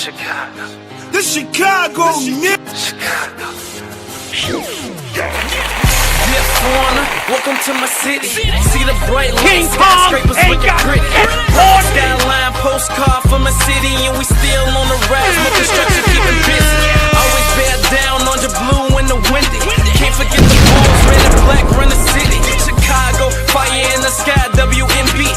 Chicago. The Chicago, Chicago. Dear foreigner, welcome to my city. See the bright lights, skyscrapers looking pretty. Skyline postcard from a city, and we still on the rise. No construction keeping busy. Always bear down on your blue in the windy. Can't forget the balls, red and black run the city. Chicago, fire in the sky, WNB.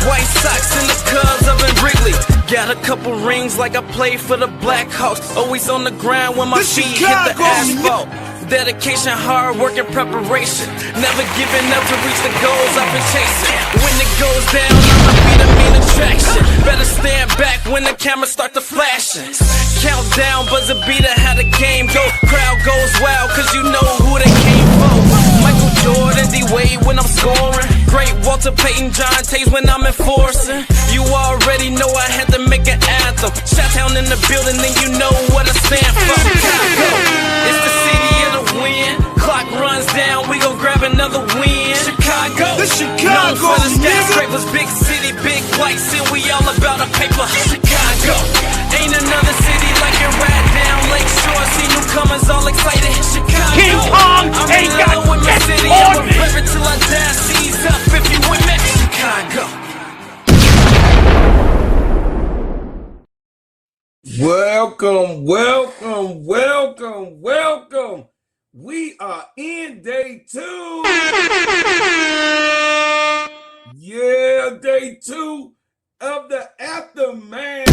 White socks in the Cubs up in Wrigley. Got a couple rings like I played for the Blackhawks. Always on the ground when my feet hit the asphalt. Dedication, hard work, and preparation. Never giving up to reach the goals I've been chasing. When it goes down, I'ma be the main attraction. Better stand back when the cameras start to flashing. Countdown, buzzer beater, how the game go. Crowd goes wild, cause you know who they came for. Michael Jordan, D-Wade when I'm scoring. Great Walter Payton, John Tays when I'm enforcing. You already know I had to make an anthem. Shot-town in the building, and you know what I stand for. Chicago, it's the city of the win. Clock runs down, we gon' grab another win. Chicago, the Chicago, known for the skyscrapers, big city, big lights, and we all about a paper. Chicago, ain't another city like it right down Lakeshore. See newcomers all excited. Chicago, King Kong I'm ain't in got love with my city. on I'ma me. rep it till I die. Seize up if you with me. Chicago. Welcome, welcome, welcome, welcome. We are in day 2. Yeah, day 2 of the aftermath.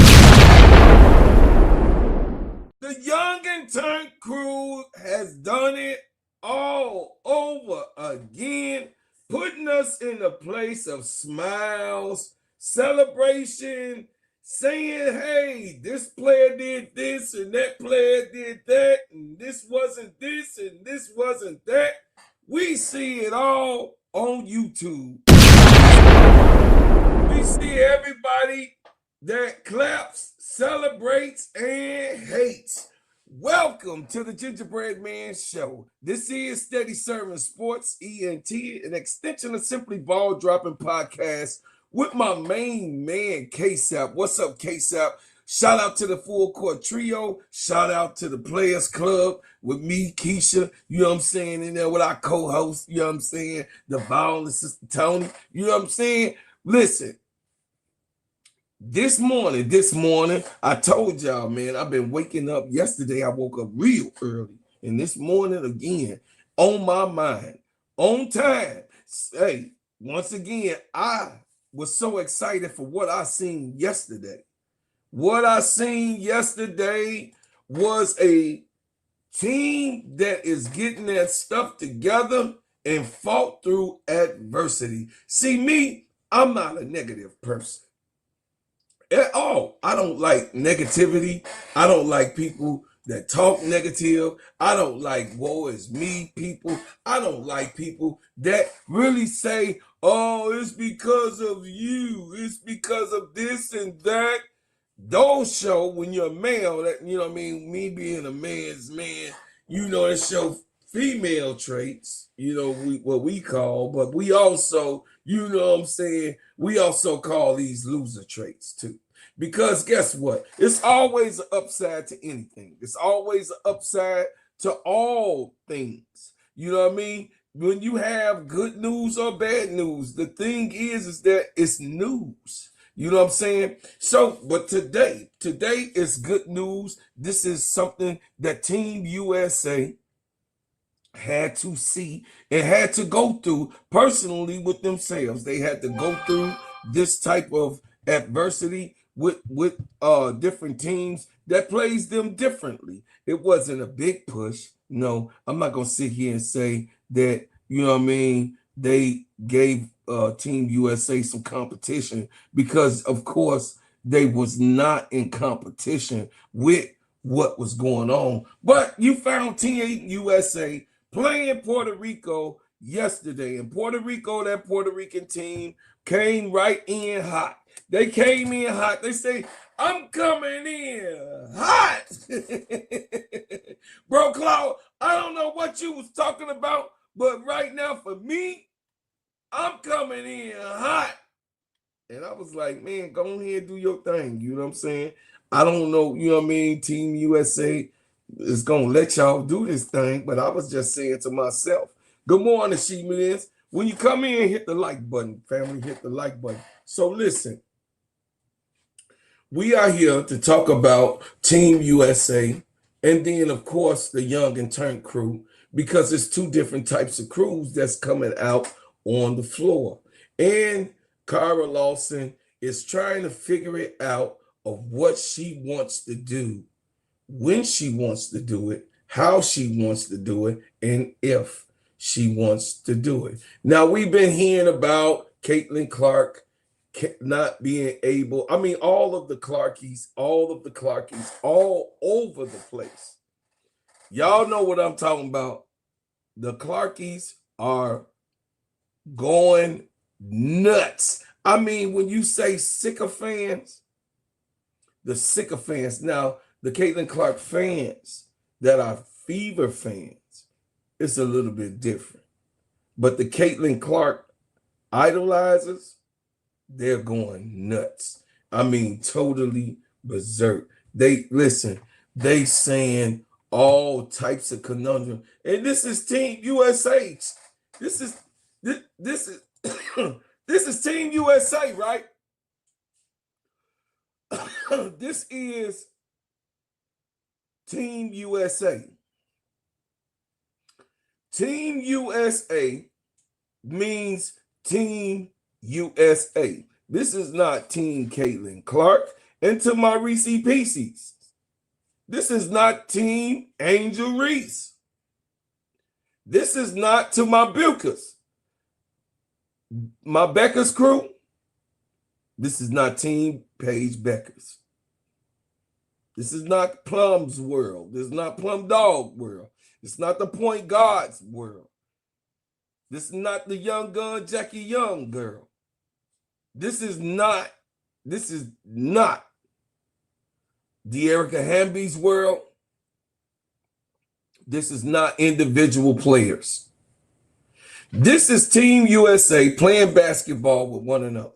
The Young and Turnt crew has done it all over again, putting us in a place of smiles, celebration, saying, hey, this player did this and that player did that, and this wasn't this and this wasn't that. We see it all on YouTube. We see everybody that claps, celebrates, and hates. Welcome to the Gingerbread Man Show. This is Steadyservinsportsent, an extension of Simply Ball Dropping Podcast with my main man, K-Sap. What's up, K-Sap? Shout out to the Full Court Trio. Shout out to the Players Club with me, Keisha, you know what I'm saying, in there with our co-host, you know what I'm saying, the violent Sister Tony, you know what I'm saying? Listen, this morning, I told y'all, man, I've been waking up. Yesterday, I woke up real early. And this morning, again, on my mind, on time. Hey, once again, I was so excited for what I seen yesterday. What I seen yesterday was a team that is getting their stuff together and fought through adversity. See, me, I'm not a negative person at all. I don't like negativity. I don't like people that talk negative. I don't like woe is me people. I don't like people that really say, oh, it's because of you. It's because of this and that. Those show when you're a male, that, you know what I mean, me being a man's man, you know, it show female traits, you know, what we call, but we also, you know what I'm saying, we also call these loser traits too. Because guess what? It's always an upside to anything. It's always an upside to all things. You know what I mean? When you have good news or bad news, the thing is that it's news. You know what I'm saying? So, but today is good news. This is something that Team USA had to see and had to go through personally with themselves. They had to go through this type of adversity with different teams that plays them differently. It wasn't a big push. No, I'm not gonna sit here and say that, you know what I mean, they gave Team USA some competition, because of course they was not in competition with what was going on. But you found Team USA playing Puerto Rico yesterday, and Puerto Rico, that Puerto Rican team came right in hot. They came in hot. They say, I'm coming in hot. Bro, Claude, I don't know what you was talking about, but right now for me, I'm coming in hot. And I was like, man, go ahead, do your thing. You know what I'm saying? I don't know, you know what I mean? Team USA is going to let y'all do this thing, but I was just saying to myself, good morning, She-Mans. When you come in, hit the like button, family, hit the like button. So listen, we are here to talk about Team USA and then, of course, the Young and Turnt crew, because it's two different types of crews that's coming out on the floor. And Cara Lawson is trying to figure it out of what she wants to do, when she wants to do it, how she wants to do it, and if she wants to do it. Now, we've been hearing about Caitlin Clark not being able, I mean, all of the Clarkies all over the place. Y'all know what I'm talking about. The Clarkies are going nuts. I mean, when you say sycophants, the sycophants. Now, the Caitlin Clark fans that are Fever fans, it's a little bit different. But the Caitlin Clark idolizers, they're going nuts. I mean, totally berserk. They saying all types of conundrum. And this is Team USA. This is this is Team USA, right? This is Team USA. Team USA means Team USA. This is not Team Caitlin Clark. And to my Reese Pieces, this is not Team Angel Reese. This is not to my Bilkers, my Becker's crew. This is not Team Paige Beckers. This is not Plum's world. This is not Plum Dog world. It's not the Point Guard's world. This is not the young gun Jackie Young girl. This is not De'Erica Hamby's world. This is not individual players. This is Team USA playing basketball with one another.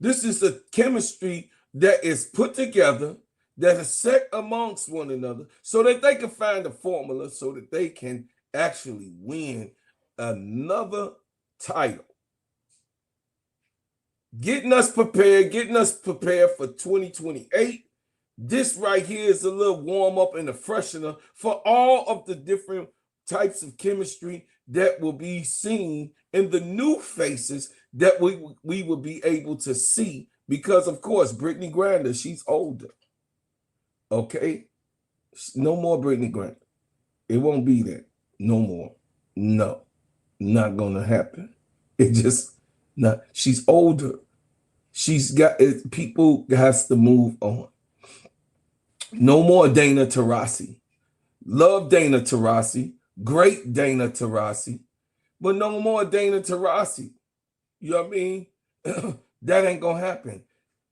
This is a chemistry that is put together, that is set amongst one another so that they can find a formula so that they can actually win another title. Getting us prepared for 2028. This right here is a little warm up and a freshener for all of the different types of chemistry that will be seen in the new faces that we will be able to see, because of course Brittany Griner, she's older. Okay, no more Brittany Griner. It won't be that no more. No, not gonna happen. It just not. She's older. She's got it. People has to move on. No more Dana Taurasi. Love Dana Taurasi. Great Dana Taurasi. But no more Dana Taurasi. You know what I mean? That ain't gonna happen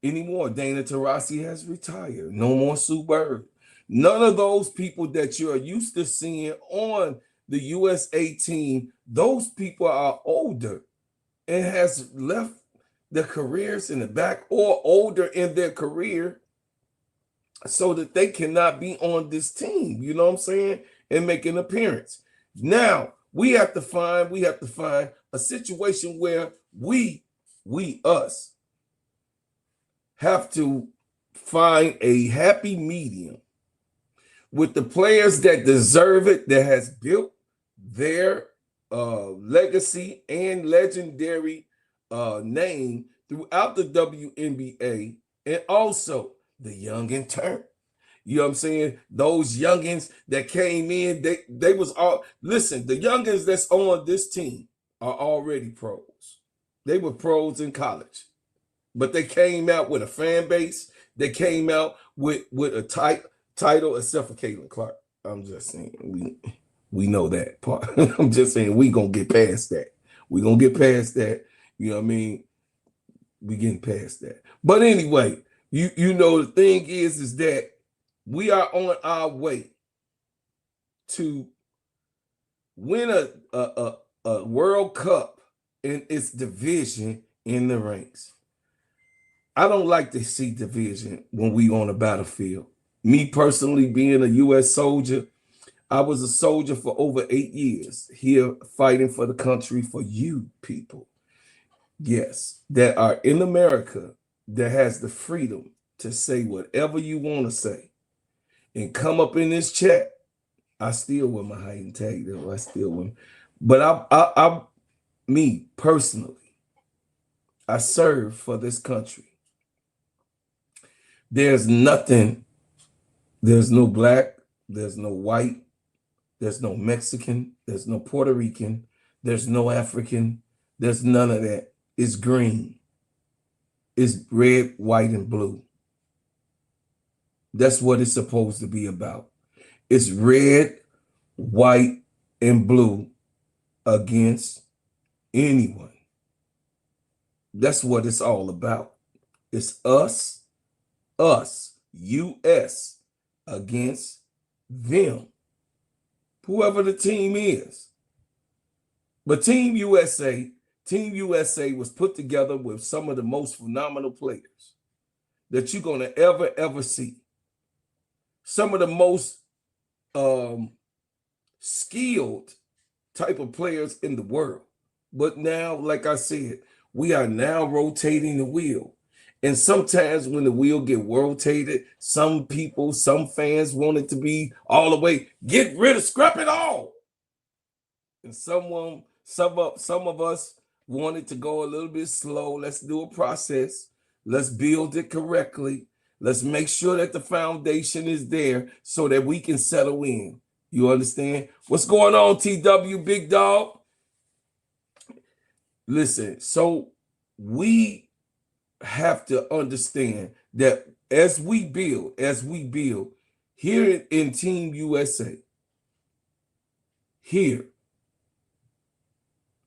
anymore. Dana Taurasi has retired. No more Sue Bird. None of those people that you're used to seeing on the USA team, those people are older and has left their careers in the back or older in their career so that they cannot be on this team, you know what I'm saying, and make an appearance. Now, we have to find a situation where us have to find a happy medium with the players that deserve it, that has built their legacy and legendary name throughout the WNBA, and also the young and turn. You know what I'm saying? Those youngins that came in, they was all, listen, the youngins that's on this team are already pros. They were pros in college, but they came out with a fan base. They came out with a title, except for Caitlin Clark. I'm just saying, we know that part. I'm just saying we gonna get past that. We gonna get past that. You know what I mean? We getting past that. But anyway, you know, the thing is that we are on our way to win a World Cup in its division in the ranks. I don't like to see division when we on a battlefield. Me personally, being a U.S. soldier, I was a soldier for over 8 years here fighting for the country, for you people. Yes, that are in America, that has the freedom to say whatever you want to say and come up in this chat. I still wear my hiding tag though. I still wear, but me personally, I serve for this country. There's nothing, there's no black, there's no white, there's no Mexican, there's no Puerto Rican, there's no African, there's none of that. It's green. It's red, white, and blue. That's what it's supposed to be about. It's red, white, and blue against anyone. That's what it's all about. It's us, US, against them, whoever the team is. But Team USA was put together with some of the most phenomenal players that you're going to ever see. Some of the most skilled type of players in the world. But now, like I said, we are now rotating the wheel. And sometimes when the wheel get rotated, some people, some fans want it to be all the way, get rid of, scrap it all. And some of us want it to go a little bit slow. Let's do a process. Let's build it correctly. Let's make sure that the foundation is there so that we can settle in. You understand? What's going on, TW, big dog? Listen, so we have to understand that as we build here in Team USA, here,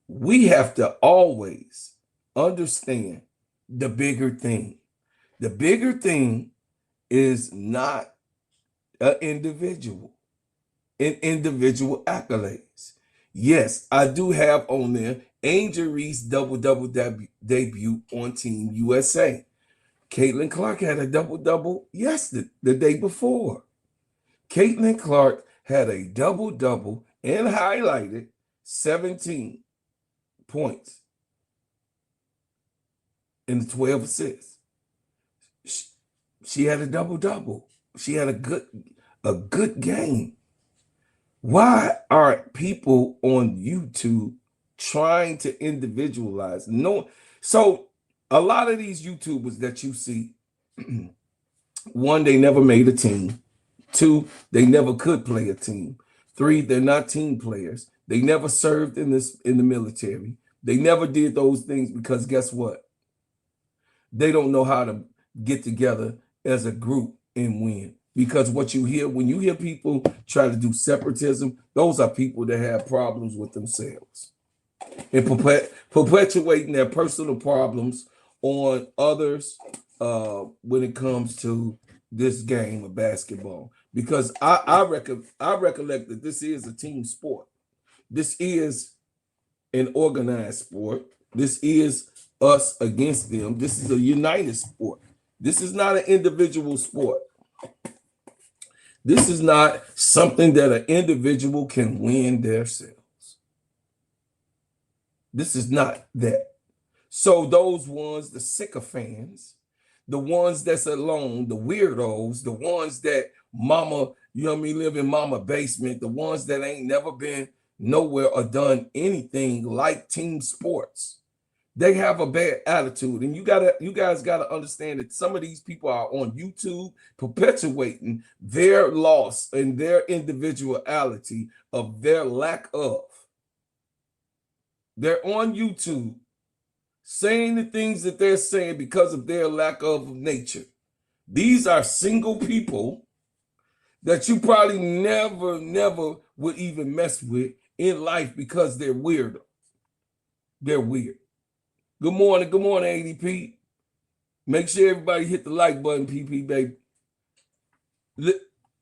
we have to always understand the bigger thing. The bigger thing is not an individual accolades. Yes, I do have on there Angel Reese double-double debut on Team USA. Caitlin Clark had a double-double yesterday, the day before. Caitlin Clark had a double-double and highlighted 17 points in the 12 assists. She had a double-double. She had a good game. Why are people on YouTube trying to individualize? No. So a lot of these YouTubers that you see, one, they never made a team. Two, they never could play a team. Three, they're not team players. They never served in the military. They never did those things because guess what? They don't know how to get together as a group and win. Because what you hear, when you hear people try to do separatism, those are people that have problems with themselves and perpetuating their personal problems on others when it comes to this game of basketball. Because I recollect that this is a team sport. This is an organized sport. This is us against them. This is a united sport. This is not an individual sport. This is not something that an individual can win themselves. This is not that. So those ones, the sycophants, the ones that's alone, the weirdos, the ones that mama, you know what I mean, live in mama basement, the ones that ain't never been nowhere or done anything like team sports. They have a bad attitude, and you guys gotta understand that some of these people are on YouTube perpetuating their loss and their individuality of their lack of. They're on YouTube saying the things that they're saying because of their lack of nature. These are single people that you probably never would even mess with in life because they're weird. They're weird. Good morning, ADP. Make sure everybody hit the like button, PP baby.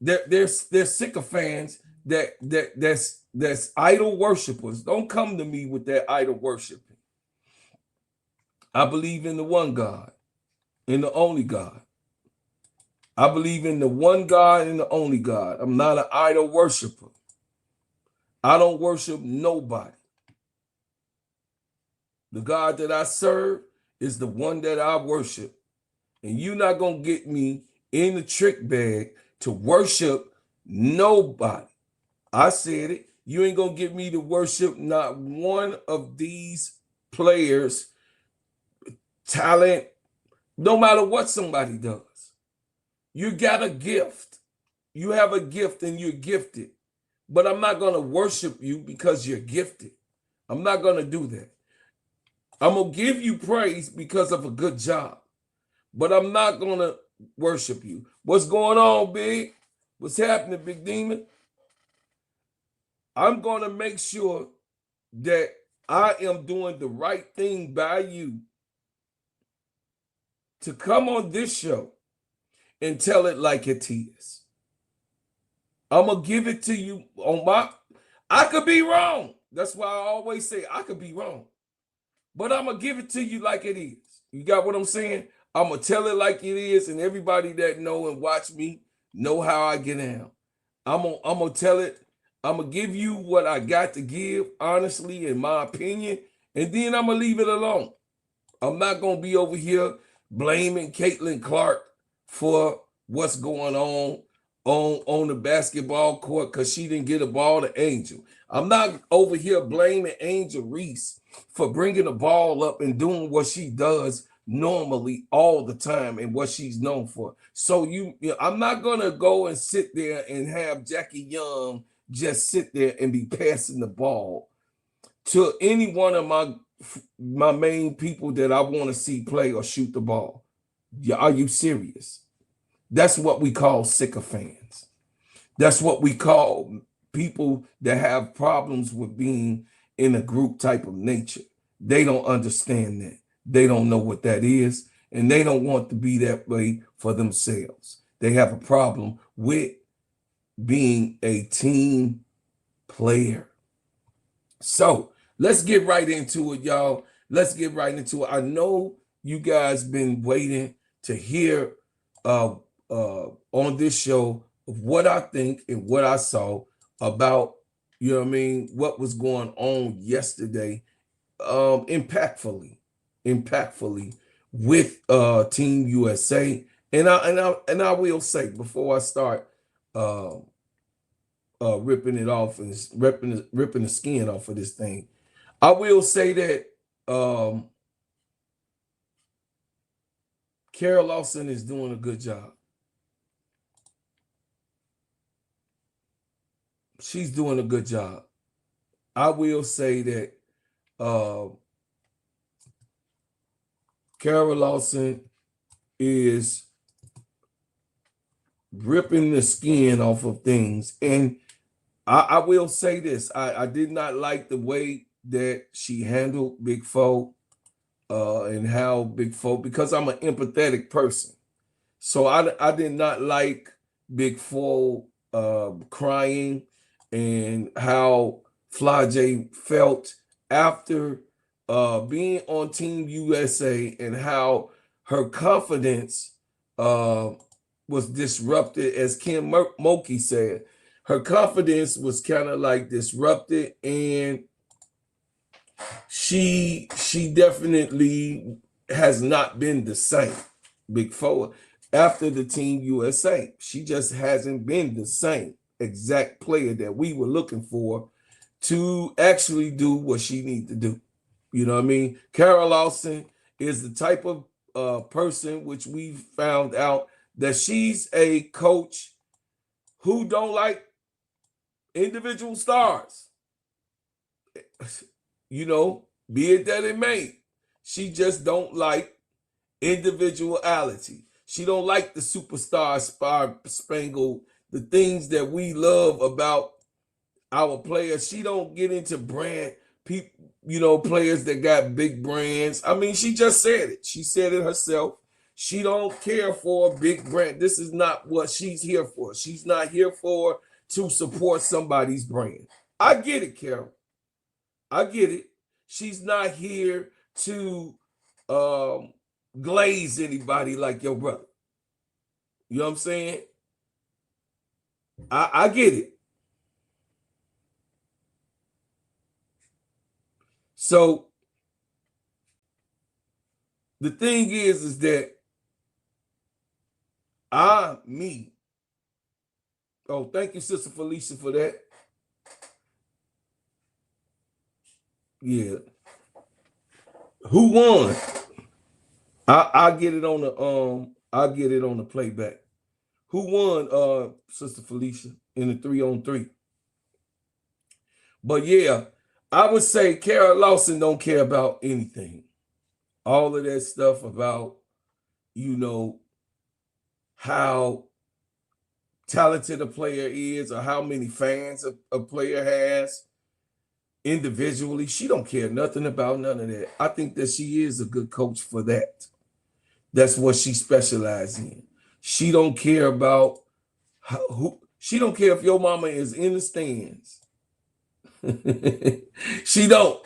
They're sycophants that's idol worshipers. Don't come to me with that idol worshiping. I believe in the one God, in the only God. I believe in the one God and the only God. I'm not an idol worshiper. I don't worship nobody. The God that I serve is the one that I worship. And you're not going to get me in the trick bag to worship nobody. I said it. You ain't going to get me to worship not one of these players' talent, no matter what somebody does. You got a gift. You have a gift and you're gifted. But I'm not going to worship you because you're gifted. I'm not going to do that. I'm going to give you praise because of a good job. But I'm not going to worship you. What's going on, Big? What's happening, Big Demon? I'm going to make sure that I am doing the right thing by you to come on this show and tell it like it is. I'm going to give it to you on I could be wrong. That's why I always say I could be wrong. But I'm going to give it to you like it is. You got what I'm saying? I'm going to tell it like it is, and everybody that know and watch me know how I get down. I'm going to tell it. I'm going to give you what I got to give, honestly, in my opinion, and then I'm going to leave it alone. I'm not going to be over here blaming Caitlin Clark for what's going on the basketball court because she didn't get a ball to Angel. I'm not over here blaming Angel Reese for bringing the ball up and doing what she does normally all the time and what she's known for. So I'm not going to go and sit there and have Jackie Young just sit there and be passing the ball to any one of my main people that I want to see play or shoot the ball. Are you serious? That's what we call sycophants. That's what we call people that have problems with being in a group type of nature. They don't understand that. They don't know what that is, and they don't want to be that way for themselves. They have a problem with being a team player. So let's get right into it, y'all. Let's get right into it. I know you guys been waiting to hear on this show of what I think and what I saw about, what was going on yesterday, impactfully with Team USA. And I will say before I start ripping it off and ripping the skin off of this thing, I will say that Carol Lawson is doing a good job. She's doing a good job. I will say that Carol Lawson is ripping the skin off of things. And I will say this. I did not like the way that she handled Big Foe and how Big Foe, because I'm an empathetic person. So I did not like Big Foe crying and how Flajay felt after being on Team USA and how her confidence was disrupted. As Kim Mulkey said, her confidence was kind of like disrupted, and she definitely has not been the same. Big Foe, after the Team USA, she just hasn't been the same exact player that we were looking for to actually do what she needs to do. You know what I mean? Carol Lawson is the type of person which we found out that she's a coach who don't like individual stars. Be it that it may. She just don't like individuality. She don't like the superstar spangled, the things that we love about our players. She don't get into brand people, players that got big brands. I mean, she just said it. She said it herself. She don't care for a big brand. This is not what she's here for. She's not here to support somebody's brand. I get it, Carol. I get it. She's not here to glaze anybody like your brother. You know what I'm saying? I get it. So the thing is that oh, thank you, Sister Felicia, for that. Yeah. Who won? I'll get it on the playback. Who won, Sister Felicia, in the 3-on-3? But yeah, I would say Kara Lawson don't care about anything. All of that stuff about, how talented a player is or how many fans a player has individually. She don't care nothing about none of that. I think that she is a good coach for that. That's what she specializes in. She don't care about she don't care if your mama is in the stands. She don't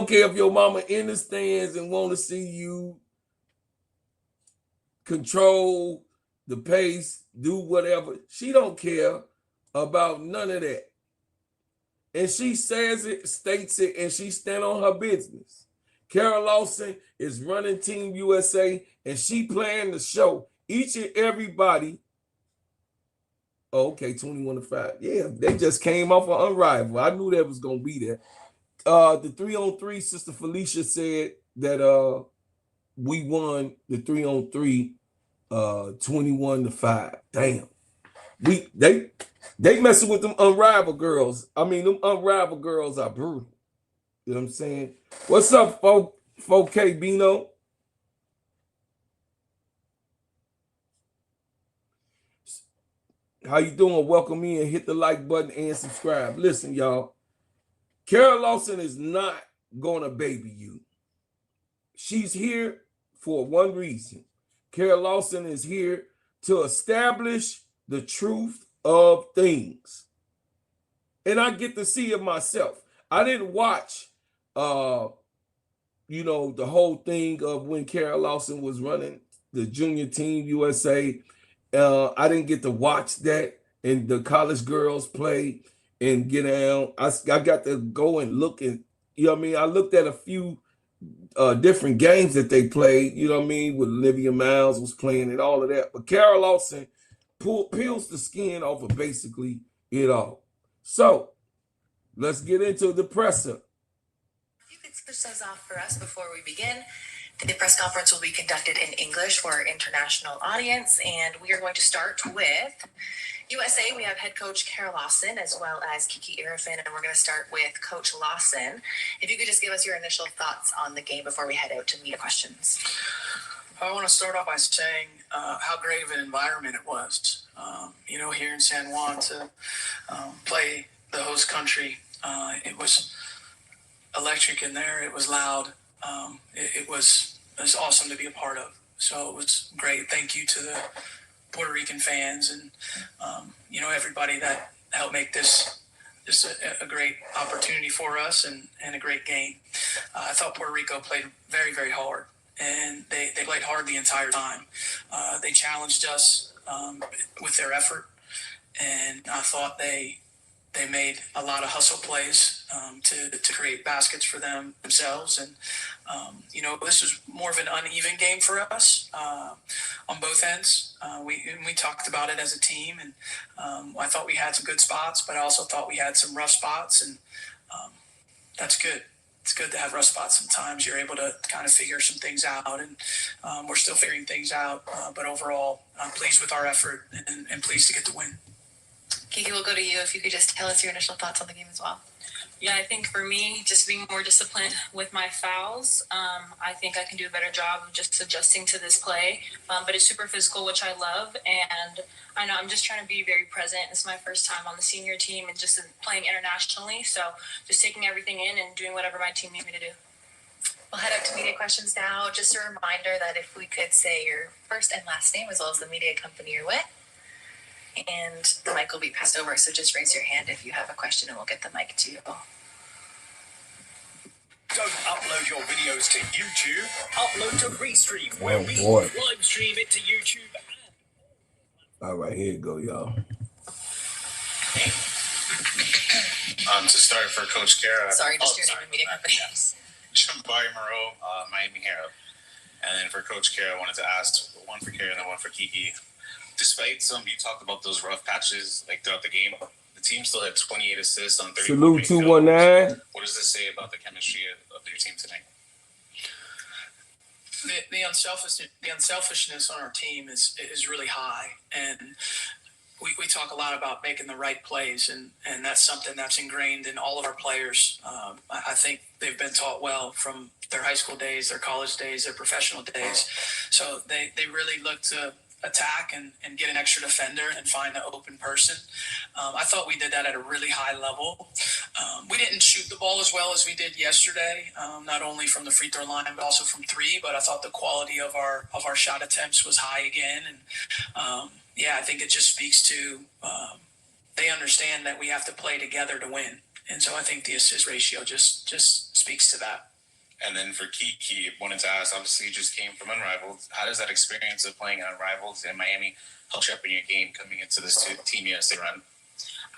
care if your mama in the stands and want to see you control the pace, do whatever. She don't care about none of that. And she says it, states it, and she stand on her business. Kara Lawson is running Team USA, and she playing the show. Each and everybody. Oh, okay, 21-5. Yeah, they just came off of Unrivaled. I knew that was gonna be there. The 3-on-3, Sister Felicia said that we won the 3-on-3 21-5. Damn. They messing with them Unrivaled girls. I mean, them Unrivaled girls are brutal. You know what I'm saying? What's up, 4K Bino? How you doing? Welcome in. Hit the like button and subscribe. Listen, y'all. Kara Lawson is not gonna baby you. She's here for one reason. Kara Lawson is here to establish the truth of things. And I get to see it myself. I didn't watch the whole thing of when Kara Lawson was running the junior team USA. I didn't get to watch that and the college girls play and get down. I got to go and look and, I looked at a few different games that they played, with Olivia Miles was playing and all of that. But Kara Lawson peels the skin off of basically it all. So let's get into the presser. You could switch those off for us before we begin. The press conference will be conducted in English for our international audience, and we are going to start with USA. We have head coach Kara Lawson as well as Kiki Irifin, and we're going to start with Coach Lawson. If you could just give us your initial thoughts on the game before we head out to media questions. I want to start off by saying how great of an environment it was. Here in San Juan to play the host country, it was electric in there. It was loud. It was awesome to be a part of. So it was great. Thank you to the Puerto Rican fans and everybody that helped make this just a great opportunity for us and a great game. I thought Puerto Rico played very, very hard, and they played hard the entire time. They challenged us with their effort, and I thought they made a lot of hustle plays to create baskets for themselves. And, this was more of an uneven game for us on both ends. We talked about it as a team, and I thought we had some good spots, but I also thought we had some rough spots, and that's good. It's good to have rough spots sometimes. You're able to kind of figure some things out, and we're still figuring things out. But overall, I'm pleased with our effort and pleased to get the win. Kiki, we'll go to you. If you could just tell us your initial thoughts on the game as well. Yeah, I think for me, just being more disciplined with my fouls. I think I can do a better job of just adjusting to this play. But it's super physical, which I love. And I know I'm just trying to be very present. It's my first time on the senior team and just playing internationally. So just taking everything in and doing whatever my team needs me to do. We'll head out to media questions now. Just a reminder that if we could say your first and last name as well as the media company you're with. And the mic will be passed over, so just raise your hand if you have a question and we'll get the mic to you. Don't upload your videos to YouTube. Upload to Restream, where we boy. live stream it to YouTube. All right, here you go, y'all. To start for Coach Kara. Sorry, just your name and media companies. Jambari Moreau, Miami Herald. And then for Coach Kara, I wanted to ask one for Kara and then one for Kiki. Despite you talked about those rough patches like throughout the game, the team still had 28 assists on 30. Salute 219. What does this say about the chemistry of your team tonight? The unselfishness on our team is really high, and we talk a lot about making the right plays, and that's something that's ingrained in all of our players. I think they've been taught well from their high school days, their college days, their professional days. So they really look to attack and get an extra defender and find an open person. I thought we did that at a really high level. We didn't shoot the ball as well as we did yesterday, not only from the free throw line, but also from three. But I thought the quality of our shot attempts was high again. And yeah, I think it just speaks to they understand that we have to play together to win. And so I think the assist ratio just speaks to that. And then for Kiki, wanted to ask, obviously you just came from Unrivaled. How does that experience of playing Unrivaled in Miami help you up in your game coming into this Team USA run?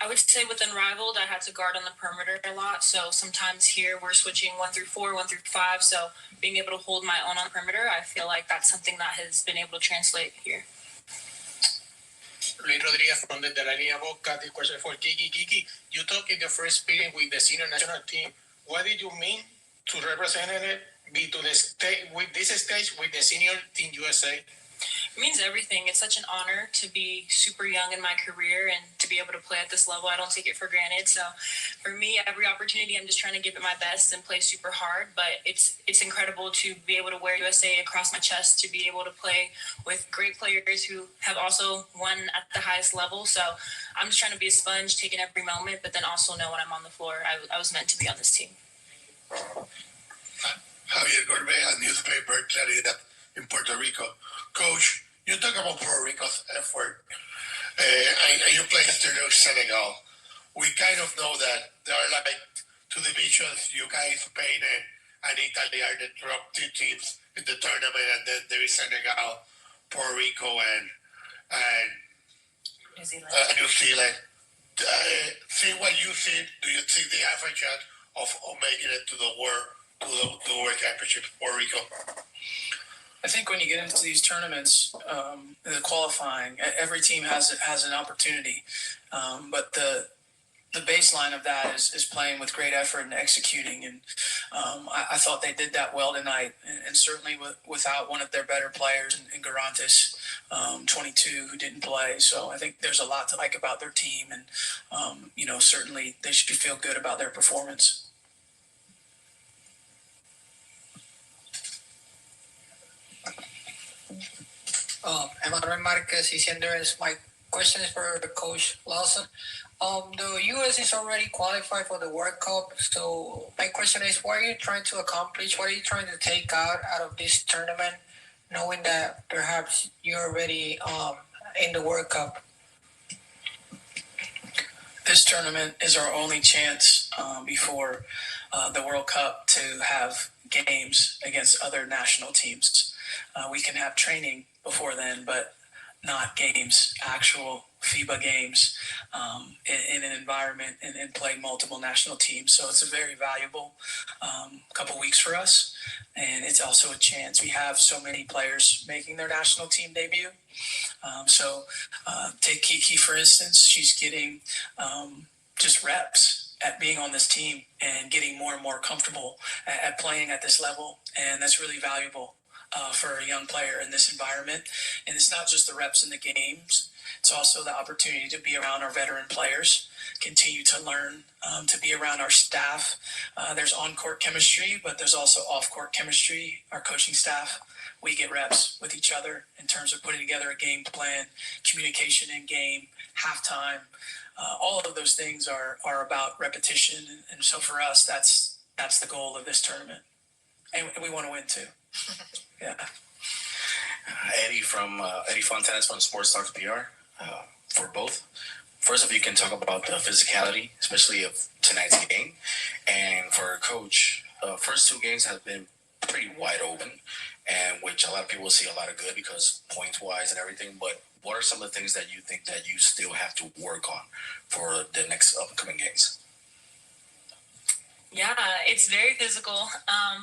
I would say with Unrivaled, I had to guard on the perimeter a lot. So sometimes here we're switching 1 through 4, 1 through 5. So being able to hold my own on the perimeter, I feel like that's something that has been able to translate here. Luis Rodriguez from the Delania Boca. The question for Kiki. Kiki, you talked in the first meeting with the senior national team. What did you mean to represent it, be to the state with this stage with the senior Team USA? It means everything. It's such an honor to be super young in my career and to be able to play at this level. I don't take it for granted. So for me, every opportunity, I'm just trying to give it my best and play super hard. But it's incredible to be able to wear USA across my chest, to be able to play with great players who have also won at the highest level. So I'm just trying to be a sponge, taking every moment, but then also know when I'm on the floor, I was meant to be on this team. Javier Gorbea, newspaper, Claridad in Puerto Rico. Coach, you talk about Puerto Rico's effort, and you play through Senegal. We kind of know that there are like two divisions, you guys, Spain and Italy are the top two teams in the tournament, and then there is Senegal, Puerto Rico, and New Zealand. New Zealand. See what you see. Do you think they have a chance of making it to the World Championship, Puerto Rico? I think when you get into these tournaments, the qualifying, every team has an opportunity, but the baseline of that is playing with great effort and executing, and I thought they did that well tonight, and certainly without one of their better players in Garantis, 22, who didn't play. So I think there's a lot to like about their team, and certainly they should feel good about their performance. Emmanuel Marquez, Easy Endurance. My question is for Coach Lawson. The U.S. is already qualified for the World Cup. So my question is, what are you trying to accomplish? What are you trying to take out of this tournament, knowing that perhaps you're already in the World Cup? This tournament is our only chance before the World Cup to have games against other national teams. We can have training before then, but not games, actual FIBA games in an environment and play multiple national teams. So it's a very valuable couple weeks for us. And it's also a chance. We have so many players making their national team debut. Take Kiki, for instance. She's getting just reps at being on this team and getting more and more comfortable at playing at this level. And that's really valuable for a young player in this environment. And it's not just the reps in the games. It's also the opportunity to be around our veteran players, continue to learn, to be around our staff. There's on-court chemistry, but there's also off-court chemistry. Our coaching staff, we get reps with each other in terms of putting together a game plan, communication in game, halftime. All of those things are about repetition. And so for us, that's the goal of this tournament. And we want to win too. Yeah. Eddie Fontanes from Sports Talk PR. For both. First, if you can talk about the physicality, especially of tonight's game, and for Coach, first two games have been pretty wide open, and which a lot of people see a lot of good because points wise and everything. But what are some of the things that you think that you still have to work on for the next upcoming games? Yeah, it's very physical,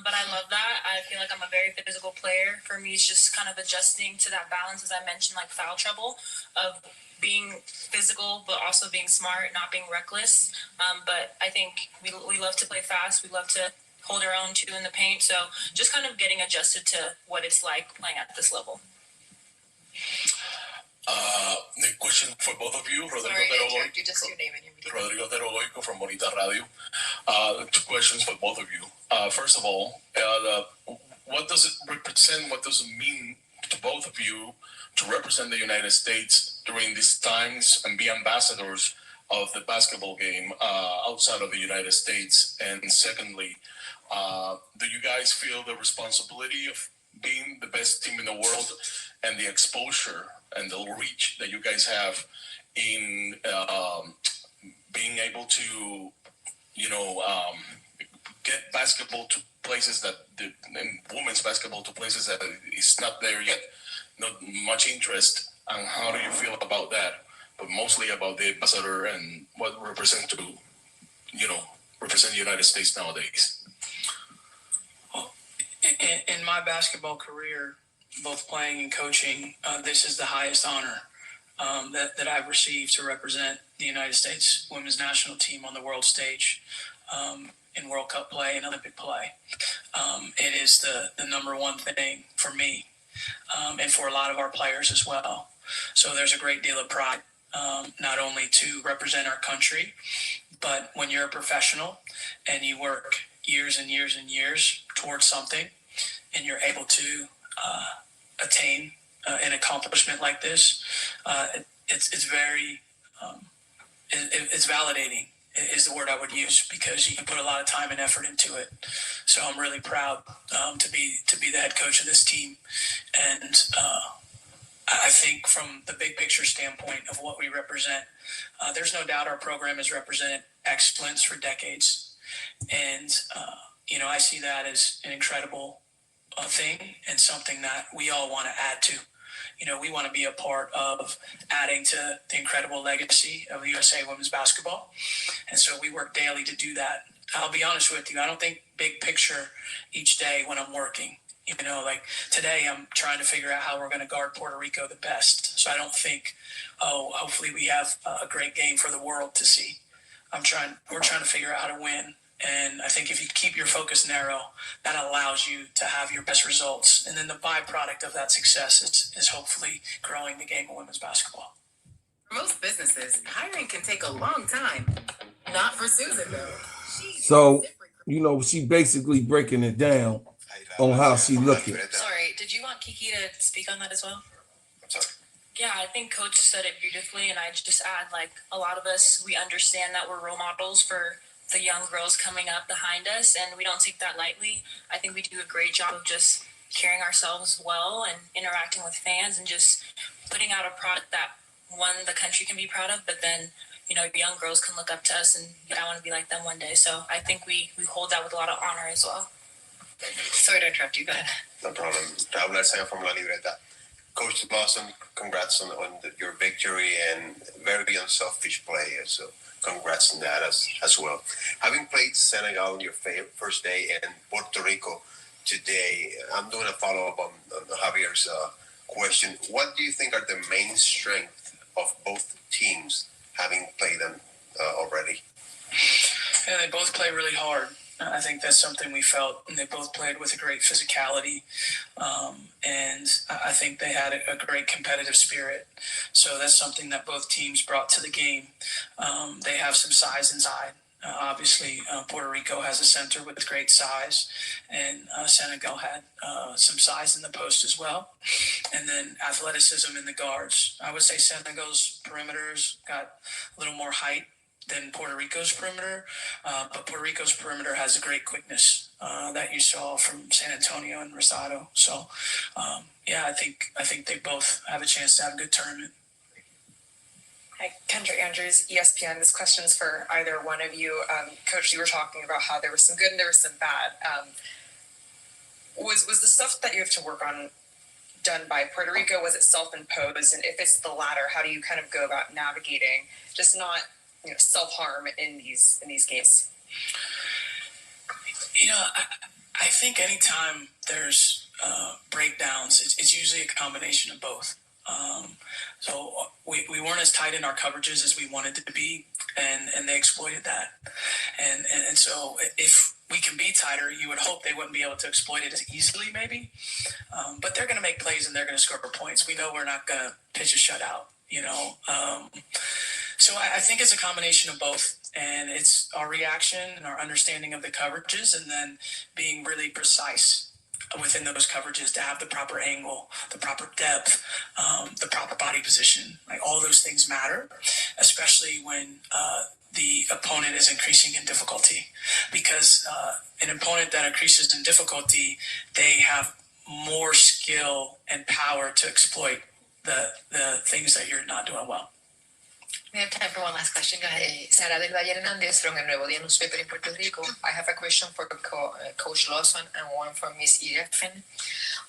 but I love that. I feel like I'm a very physical player. For me, it's just kind of adjusting to that balance, as I mentioned, like foul trouble, of being physical, but also being smart, not being reckless. But I think we love to play fast. We love to hold our own too in the paint. So just kind of getting adjusted to what it's like playing at this level. The question for both of you, Sorry to interrupt you, just your name and your media. Rodrigo Teroloico from Bonita Radio. Two questions for both of you. First of all, what does it represent? What does it mean to both of you to represent the United States during these times and be ambassadors of the basketball game outside of the United States? And secondly, do you guys feel the responsibility of being the best team in the world and the exposure and the reach that you guys have in being able to, get basketball to places that and women's basketball to places that is not there yet, not much interest? And how do you feel about that? But mostly about the ambassador and what represent to, represent the United States nowadays. In my basketball career, both playing and coaching, this is the highest honor that I've received to represent the United States women's national team on the world stage in World Cup play and Olympic play. It is the number one thing for me and for a lot of our players as well. So there's a great deal of pride, not only to represent our country, but when you're a professional and you work years and years and years towards something and you're able to attain an accomplishment like this, it's very it's validating is the word I would use, because you put a lot of time and effort into it. So I'm really proud to be the head coach of this team, and I think from the big picture standpoint of what we represent, there's no doubt our program has represented excellence for decades, and I see that as an incredible thing and something that we all want to add to. We want to be a part of adding to the incredible legacy of USA women's basketball. And so we work daily to do that. I'll be honest with you, I don't think big picture each day when I'm working. Like today I'm trying to figure out how we're going to guard Puerto Rico the best. So I don't think, hopefully we have a great game for the world to see. We're trying to figure out how to win. And I think if you keep your focus narrow, that allows you to have your best results. And then the byproduct of that success is hopefully growing the game of women's basketball. For most businesses, hiring can take a long time. Not for Susan, though. So, she basically breaking it down on how she looking. Sorry, did you want Kiki to speak on that as well? I'm sorry. Yeah, I think Coach said it beautifully, and I just add, a lot of us, we understand that we're role models for the young girls coming up behind us, and we don't take that lightly. I think we do a great job of just carrying ourselves well and interacting with fans and just putting out a product that, one, the country can be proud of, but then, young girls can look up to us and I want to be like them one day. So I think we hold that with a lot of honor as well. Sorry to interrupt you, go ahead. No problem. Raul Arcega from La Libreta. Coach Lawson, congrats on your victory and very unselfish play. So congrats on that as well. Having played Senegal on your first day and Puerto Rico today, I'm doing a follow-up on Javier's question. What do you think are the main strengths of both teams, having played them already? Yeah, they both play really hard. I think that's something we felt, and they both played with a great physicality, and I think they had a great competitive spirit. So that's something that both teams brought to the game. They have some size inside. Obviously, Puerto Rico has a center with great size, and Senegal had some size in the post as well, and then athleticism in the guards. I would say Senegal's perimeters got a little more height than Puerto Rico's perimeter, but Puerto Rico's perimeter has a great quickness that you saw from San Antonio and Rosado. So, I think they both have a chance to have a good tournament. Hi, Kendra Andrews, ESPN. This question's for either one of you. Coach, you were talking about how there was some good and there was some bad. Was the stuff that you have to work on done by Puerto Rico? Was it self-imposed? And if it's the latter, how do you kind of go about navigating just not self-harm in these games? I think anytime there's breakdowns, it's usually a combination of both. So we weren't as tight in our coverages as we wanted to be, and they exploited that. And so if we can be tighter, you would hope they wouldn't be able to exploit it as easily, maybe. But they're going to make plays and they're going to score points. We know we're not going to pitch a shutout, So I think it's a combination of both, and it's our reaction and our understanding of the coverages, and then being really precise within those coverages to have the proper angle, the proper depth, the proper body position. Like all those things matter, especially when the opponent is increasing in difficulty, because an opponent that increases in difficulty, they have more skill and power to exploit the things that you're not doing well. We have time for one last question. Go ahead. Sara del Valle Hernandez from El Nuevo Día newspaper in Puerto Rico. I have a question for Coach Lawson and one from Miss Irefin.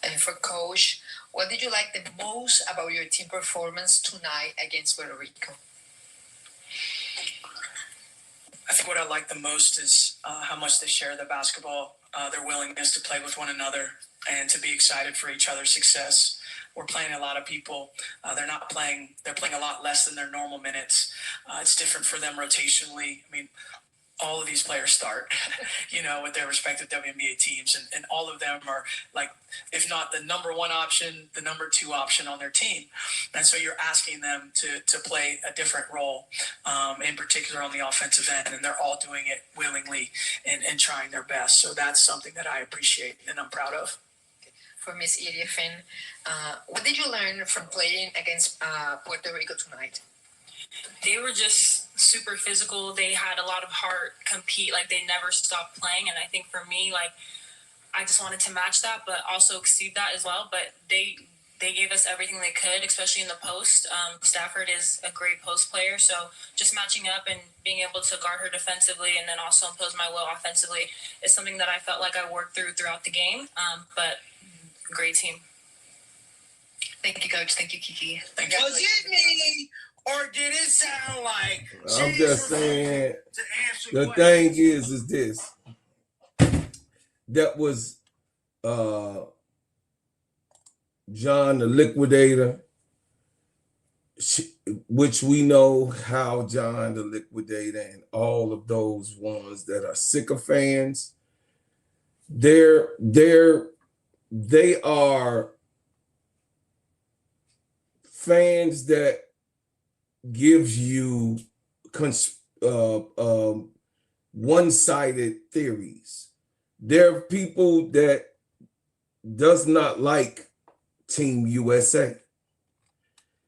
And for Coach, what did you like the most about your team performance tonight against Puerto Rico? I think what I like the most is how much they share the basketball, their willingness to play with one another and to be excited for each other's success. We're playing a lot of people. They're playing a lot less than their normal minutes. It's different for them rotationally. I mean, all of these players start, with their respective WNBA teams, and all of them are like, if not the number one option, the number two option on their team. And so you're asking them to play a different role, in particular on the offensive end, and they're all doing it willingly and trying their best. So that's something that I appreciate and I'm proud of. For Miss Irefin, what did you learn from playing against Puerto Rico tonight? They were just super physical. They had a lot of heart, compete, like they never stopped playing. And I think for me, I just wanted to match that, but also exceed that as well. But they gave us everything they could, especially in the post. Stafford is a great post player. So just matching up and being able to guard her defensively and then also impose my will offensively is something that I felt like I worked throughout the game. But great team. Thank you, Coach. Thank you, Kiki. Was it me, or did it sound like? I'm just saying. The thing is this. That was John the Liquidator, which we know how John the Liquidator and all of those ones that are sycophants, they are fans that gives you one-sided theories. There are people that does not like Team USA.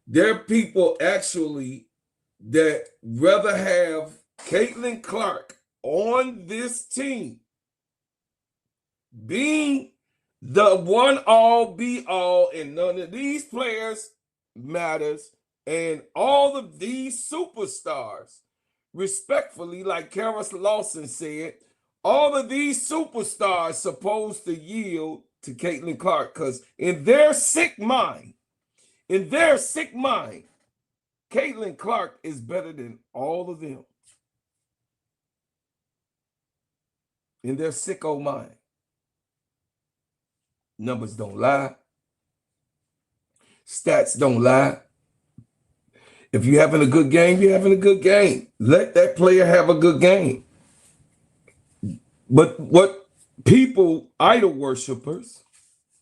There are people actually that rather have Caitlin Clark on this team being the one all be all, and none of these players matters, and all of these superstars, respectfully, like Kara Lawson said, all of these superstars supposed to yield to Caitlin Clark, because in their sick mind, Caitlin Clark is better than all of them. In their sicko mind. Numbers don't lie. Stats don't lie. If you're having a good game, you're having a good game. Let that player have a good game. But what people, idol worshipers,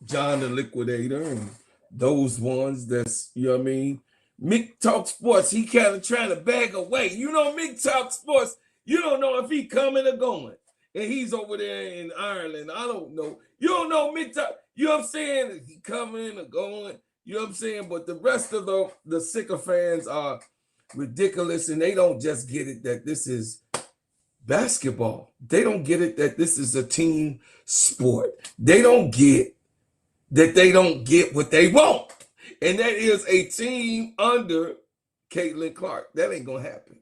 John the Liquidator and those ones that's, Mick Talk Sports, he kind of trying to bag away. Mick Talk Sports, you don't know if he coming or going. And he's over there in Ireland. I don't know. You don't know Mick Talk. You know what I'm saying? Is he coming or going? You know what I'm saying? But the rest of the sycophants are ridiculous, and they don't just get it that this is basketball. They don't get it that this is a team sport. They don't get that they don't get what they want. And that is a team under Caitlin Clark. That ain't gonna happen.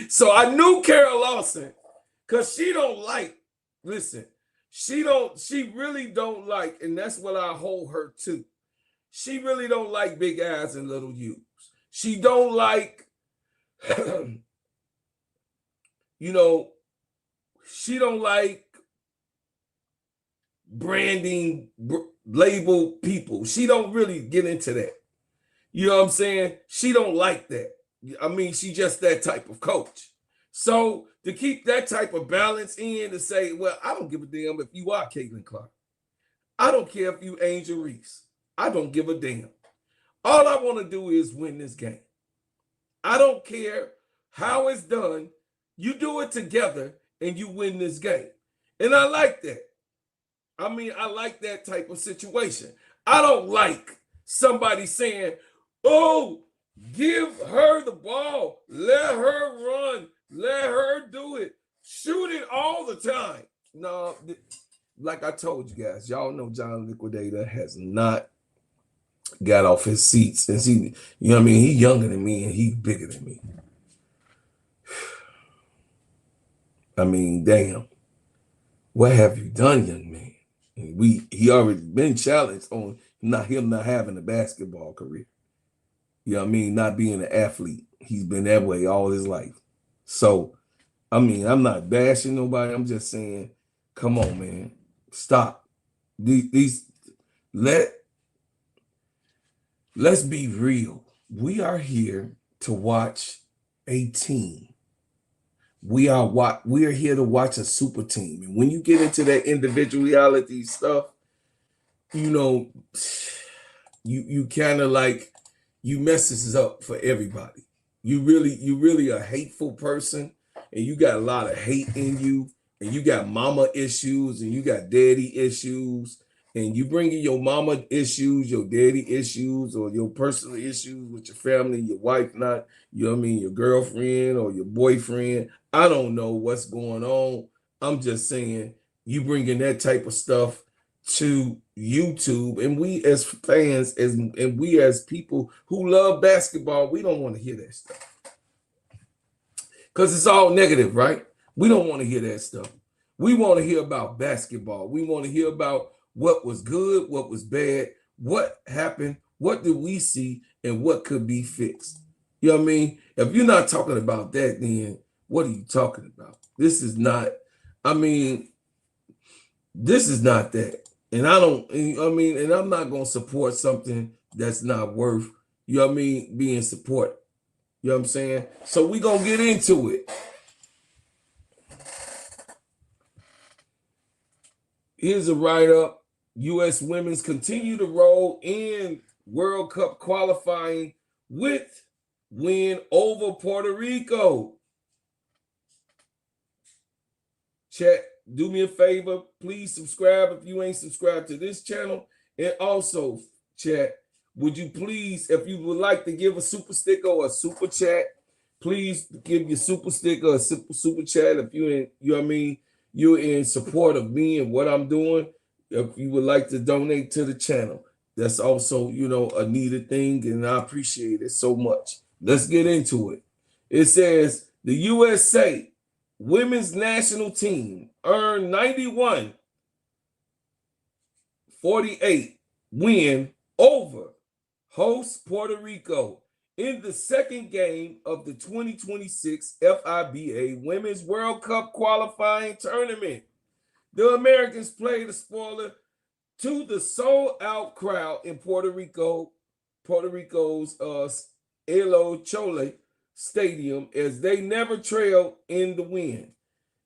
So I knew Carol Lawson, because she don't like, listen, she really don't like, and that's what I hold her to. She really don't like big eyes and little U's. She don't like, you know, she don't like branding label people. She don't really get into that. You know what I'm saying? She don't like that. I mean, she just that type of coach. So to keep that type of balance in, to say, well, I don't give a damn if you are Caitlin Clark. I don't care if you Angel Reese. I don't give a damn. All I want to do is win this game. I don't care how it's done. You do it together and you win this game. And I like that. I mean, I like that type of situation. I don't like somebody saying, oh, give her the ball. Let her run. Let her do it. Shoot it all the time. No, like I told you guys, y'all know John Liquidator has not got off his seats. And he, you know what I mean? He's younger than me and he's bigger than me. I mean, damn. What have you done, young man? He already been challenged on him not having a basketball career. You know what I mean? Not being an athlete. He's been that way all his life. So, I mean, I'm not bashing nobody. I'm just saying, come on, man. Stop. Let's be real. We are here to watch a team. We are here to watch a super team. And when you get into that individuality stuff, you know, you kind of like, you messes up for everybody. You really a hateful person, and you got a lot of hate in you, and you got mama issues, and you got daddy issues, and you bringing your mama issues, your daddy issues, or your personal issues with your family, your wife not, you know what I mean, your girlfriend or your boyfriend. I don't know what's going on. I'm just saying, you bringing that type of stuff to YouTube, and we as fans, and we as people who love basketball, we don't want to hear that stuff. Because it's all negative, right? We don't want to hear that stuff. We want to hear about basketball. We want to hear about what was good, what was bad, what happened, what did we see, and what could be fixed. You know what I mean? If you're not talking about that, then what are you talking about? This is not, I mean, this is not that. And I don't, I mean, and I'm not going to support something that's not worth, you know what I mean, being support. You know what I'm saying? So we're going to get into it. Here's a write-up. U.S. women's continue to roll in World Cup qualifying with win over Puerto Rico. Chat, do me a favor. Please subscribe if you ain't subscribed to this channel. And also, chat, would you please, if you would like to give a super sticker or a super chat, please give your super sticker or super chat if you in, you know what I mean, you're in support of me and what I'm doing. If you would like to donate to the channel, that's also, you know, a needed thing, and I appreciate it so much. Let's get into it. It says the USA women's national team earned 91-48 win over host Puerto Rico in the second game of the 2026 FIBA Women's World Cup qualifying tournament. The Americans played a spoiler to the sold-out crowd in Puerto Rico's Elo Chole Stadium as they never trailed in the win.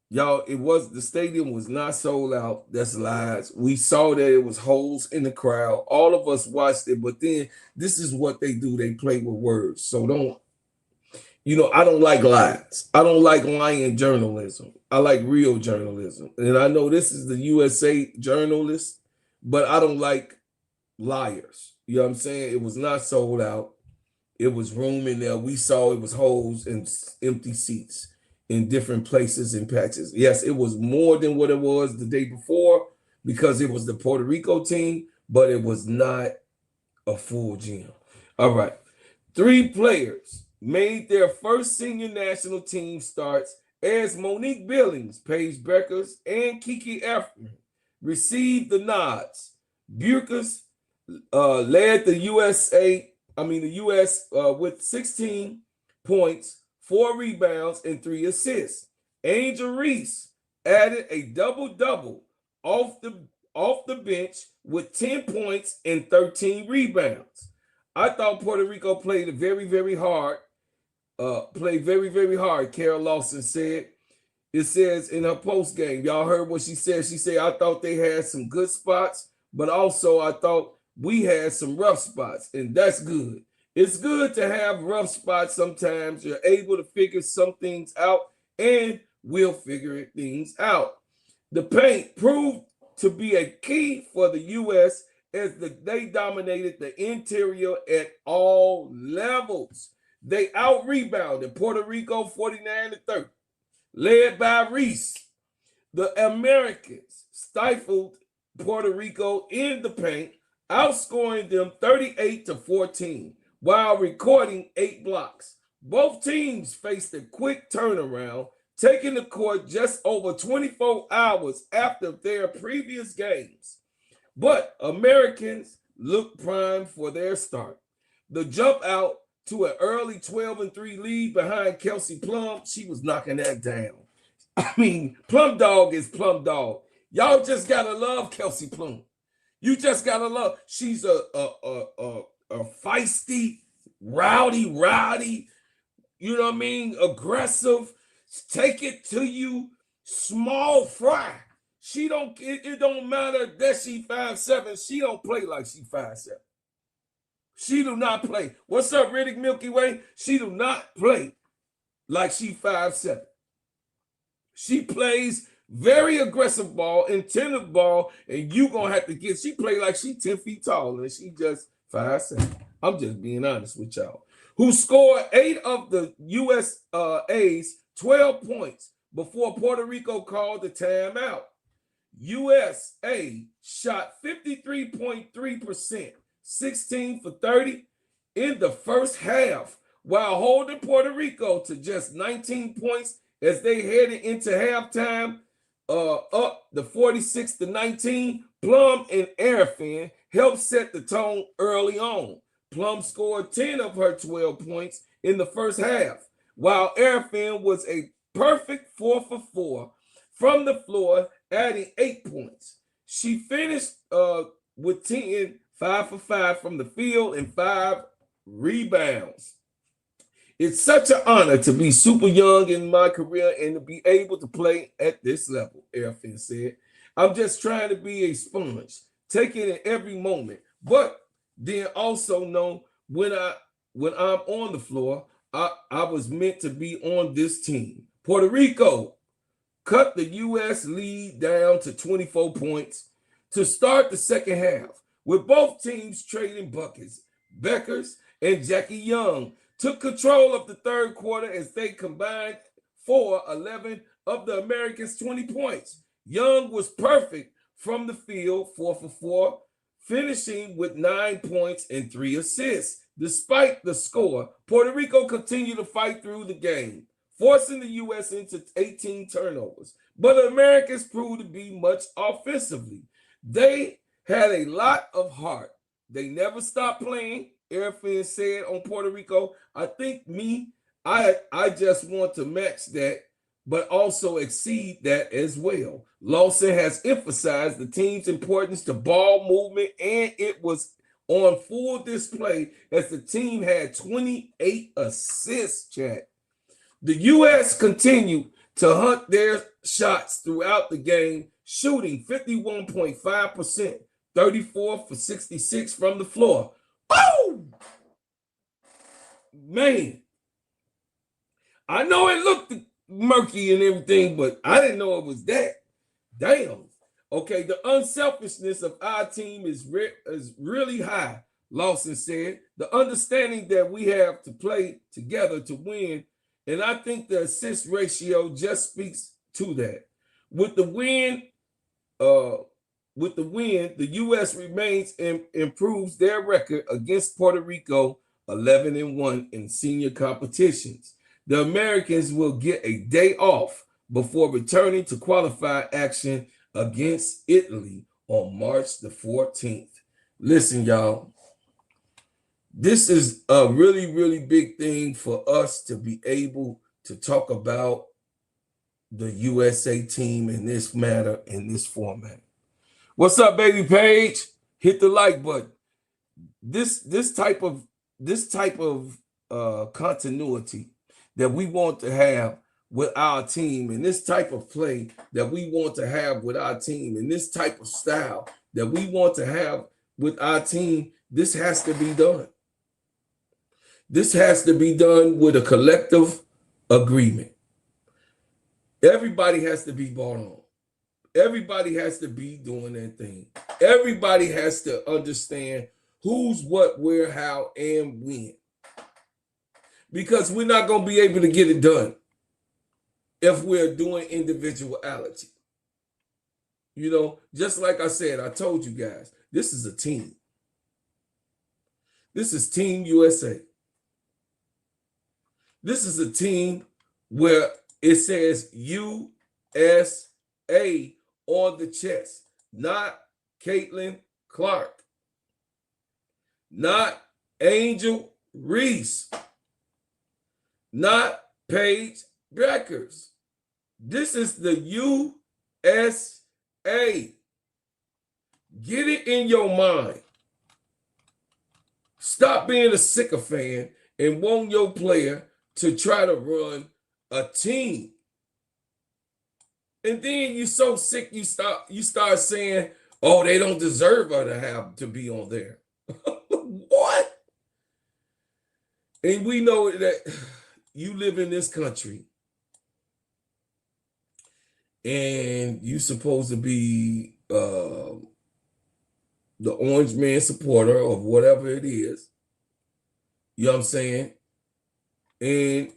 Y'all, the stadium was not sold out. That's lies. We saw that it was holes in the crowd. All of us watched it, but then this is what they do. They play with words. So don't, you know, I don't like lies. I don't like lying journalism. I like real journalism. And I know this is the USA journalist, but I don't like liars. You know what I'm saying? It was not sold out. It was room in there. We saw it was holes and empty seats in different places and patches. Yes, it was more than what it was the day before because it was the Puerto Rico team, but it was not a full gym. All right. 3 players made their first senior national team starts as Monique Billings, Paige Beckers, and Kiki Efferman received the nods. Burkus led the U.S. with 16 points, 4 rebounds, and 3 assists. Angel Reese added a double-double off the bench with 10 points and 13 rebounds. I thought Puerto Rico played very, very hard. Carol Lawson said. It says in her post game, y'all heard what she said. She said, I thought they had some good spots, but also I thought we had some rough spots, and that's good. It's good to have rough spots sometimes. You're able to figure some things out, and we'll figure things out. The paint proved to be a key for the U.S. as they dominated the interior at all levels. They out-rebounded Puerto Rico 49-30, led by Reese. The Americans stifled Puerto Rico in the paint, outscoring them 38-14 while recording 8 blocks. Both teams faced a quick turnaround, taking the court just over 24 hours after their previous games. But Americans looked primed for their start. The jump out to an early 12-3 lead behind Kelsey Plum, she was knocking that down. I mean, Plum Dog is Plum Dog. Y'all just gotta love Kelsey Plum. You just gotta love. She's a feisty, rowdy, you know what I mean? Aggressive, take it to you, small fry. She don't. It don't matter that she 5'7". She don't play like she 5'7". She do not play. What's up, Riddick Milky Way? She do not play like she 5'7". She plays very aggressive ball, intensive ball, and you gonna have to get. She play like she 10 feet tall, and she just 5'7". I'm just being honest with y'all. Who scored 8 of the USA's 12 points before Puerto Rico called the timeout. USA shot 53.3%, 16 for 30 in the first half, while holding Puerto Rico to just 19 points as they headed into halftime, up the 46-19. Plum and Serv'n helped set the tone early on. Plum scored 10 of her 12 points in the first half, while Serv'n was a perfect 4 for 4 from the floor, adding 8 points. She finished with 10, 5 for 5 from the field, and 5 rebounds. It's such an honor to be super young in my career and to be able to play at this level, Serv'n said. I'm just trying to be a sponge, taking it every moment. But then also know when I'm on the floor, I was meant to be on this team. Puerto Rico cut the U.S. lead down to 24 points to start the second half, with both teams trading buckets. Beckers and Jackie Young took control of the third quarter as they combined for 11 of the Americans' 20 points. Young was perfect from the field, 4 for 4, finishing with 9 points and 3 assists. Despite the score, Puerto Rico continued to fight through the game, forcing the U.S. into 18 turnovers. But the Americans proved to be much offensively. They had a lot of heart. They never stopped playing, Serv'n said on Puerto Rico. I think I just want to match that, but also exceed that as well. Lawson has emphasized the team's importance to ball movement, and it was on full display as the team had 28 assists, Chad. The U.S. continued to hunt their shots throughout the game, shooting 51.5%, 34 for 66 from the floor. Boom! Man, I know it looked murky and everything, but I didn't know it was that. Damn. Okay, the unselfishness of our team is really high, Lawson said. The understanding that we have to play together to win, and I think the assist ratio just speaks to that. With the win, the U.S. remains and improves their record against Puerto Rico 11-1 in senior competitions. The Americans will get a day off before returning to qualifying action against Italy on March the 14th. Listen, y'all, this is a really, really big thing for us to be able to talk about the USA team in this matter, in this format. What's up, baby Paige? Hit the like button. This type of continuity that we want to have with our team, and this type of play that we want to have with our team, and this type of style that we want to have with our team, this has to be done. This has to be done with a collective agreement. Everybody has to be bought on. Everybody has to be doing their thing. Everybody has to understand who's what, where, how, and when. Because we're not going to be able to get it done if we're doing individuality. You know, just like I said, I told you guys, this is a team. This is Team USA. This is a team where it says USA on the chest, not Caitlin Clark, not Angel Reese, not Paige Beckers. This is the USA. Get it in your mind. Stop being a sycophant and want your player to try to run a team. And then you're so sick, you start saying, oh, they don't deserve her to be on there. What? And we know that you live in this country and you supposed to be the orange man supporter of whatever it is. You know what I'm saying? And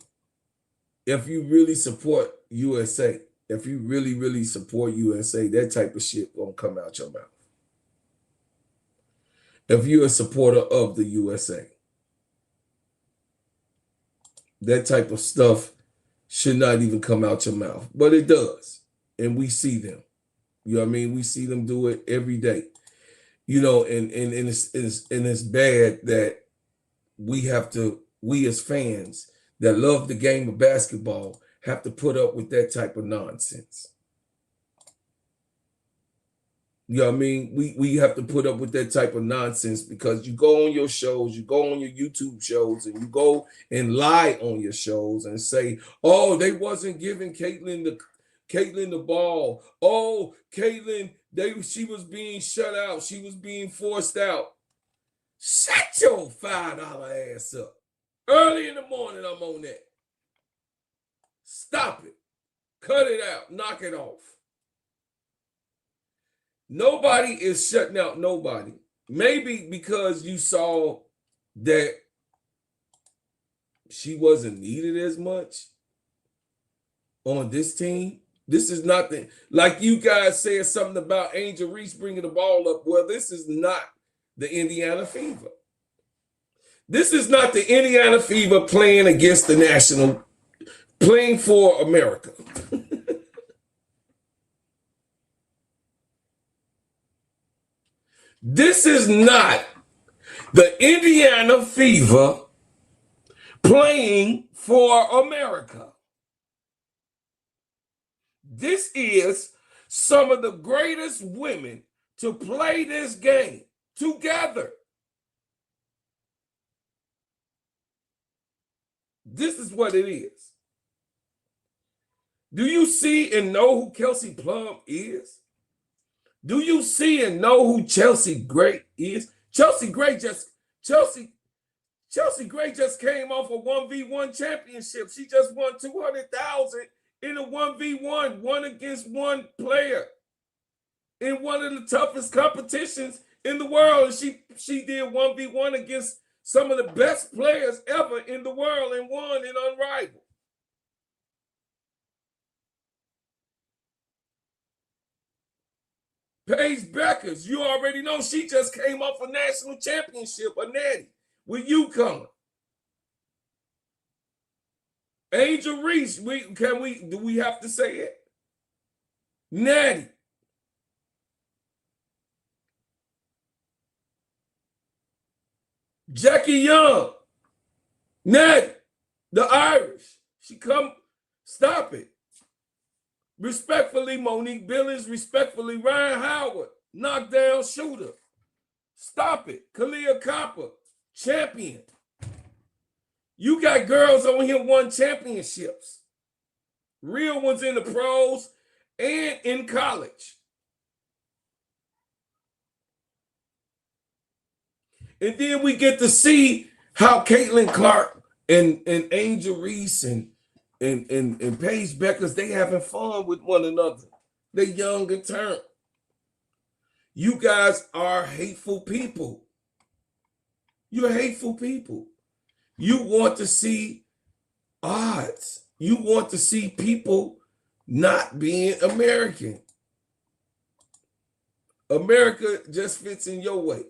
if you really support USA, if you really, really support USA, that type of shit won't come out your mouth. If you're a supporter of the USA, that type of stuff should not even come out your mouth. But it does. And we see them. You know what I mean? We see them do it every day. You know, and it's bad that we as fans that love the game of basketball have to put up with that type of nonsense. You know what I mean? We have to put up with that type of nonsense because you go on your shows, you go on your YouTube shows, and you go and lie on your shows and say, oh, they wasn't giving Caitlin the ball. Oh, Caitlin, she was being shut out. She was being forced out. Shut your $5 ass up. Early in the morning, I'm on that. Stop it. Cut it out. Knock it off. Nobody is shutting out nobody. Maybe because you saw that she wasn't needed as much on this team. This is not like you guys said something about Angel Reese bringing the ball up. Well, this is not the Indiana Fever. This is not the Indiana Fever playing against the national, playing for America. This is not the Indiana Fever playing for America. This is some of the greatest women to play this game together. This is what it is. Do you see and know who Kelsey Plum is? Do you see and know who Chelsea Gray is? Chelsea Gray just came off a 1v1 championship. She just won $200,000 in a 1v1, one against one player in one of the toughest competitions in the world. And she did 1v1 against some of the best players ever in the world and won and unrivaled. Paige Beckers, you already know she just came off a national championship, a natty, with UConn. Angel Reese, do we have to say it? Natty. Jackie Young. Natty. The Irish. She come, stop it. Respectfully, Monique Billings. Respectfully, Ryan Howard. Knockdown shooter. Stop it. Kalia Copper. Champion. You got girls on here won championships. Real ones in the pros and in college. And then we get to see how Caitlin Clark and Angel Reese and Paige Beckers, they having fun with one another. They young and turnt. You guys are hateful people. You're hateful people. You want to see odds. You want to see people not being American. America just fits in your way.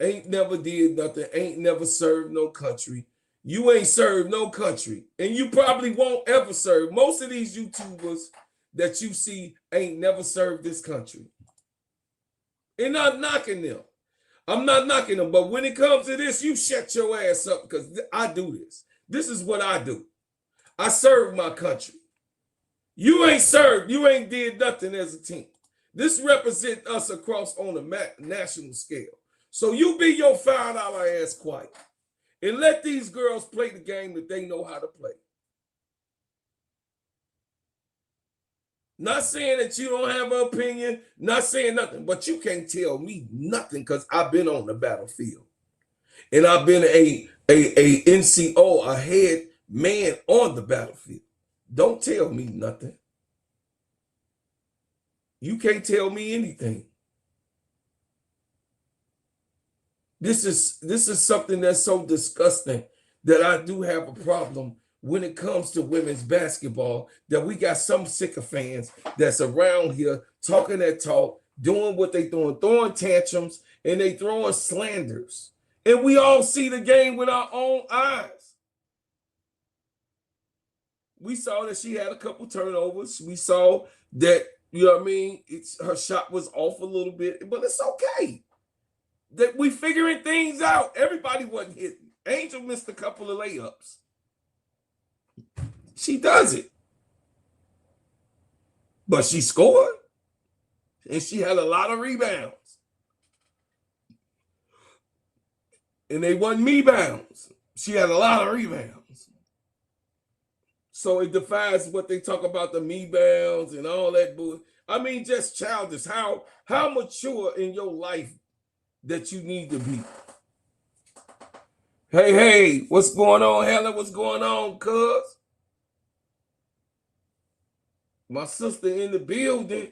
Ain't never did nothing. Ain't never served no country. You ain't served no country. And you probably won't ever serve. Most of these YouTubers that you see ain't never served this country. And I'm knocking them. I'm not knocking them. But when it comes to this, you shut your ass up because I do this. This is what I do. I serve my country. You ain't served. You ain't did nothing as a team. This represents us across on a national scale. So you be your $5 ass quiet and let these girls play the game that they know how to play. Not saying that you don't have an opinion, not saying nothing, but you can't tell me nothing because I've been on the battlefield. And I've been a NCO, a head man on the battlefield. Don't tell me nothing. You can't tell me anything. This is something that's so disgusting that I do have a problem when it comes to women's basketball, that we got some sycophants that's around here talking that talk, doing what they doing, throwing tantrums, and they throwing slanders. And we all see the game with our own eyes. We saw that she had a couple turnovers. We saw that, you know what I mean, her shot was off a little bit, but it's okay. That we figuring things out. Everybody wasn't hitting. Angel missed a couple of layups. She does it. But she scored. And she had a lot of rebounds. And they wasn't me-bounds. She had a lot of rebounds. So it defies what they talk about, the me-bounds and all that bull. I mean, just childish. How mature in your life that you need to be. Hey, what's going on, Helen? What's going on, cuz? My sister in the building,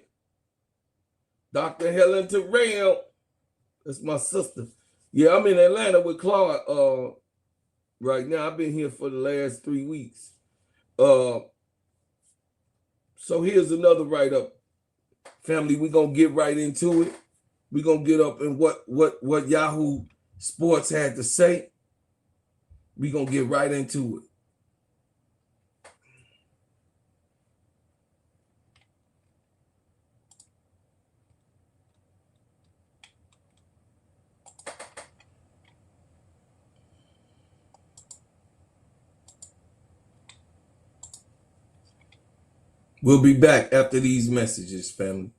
Dr. Helen Terrell. That's my sister. Yeah, I'm in Atlanta with Claude right now. I've been here for the last 3 weeks. So here's another write-up. Family, we're going to get right into it. We're going to get up in what Yahoo Sports had to say. We're going to get right into it. We'll be back after these messages, family.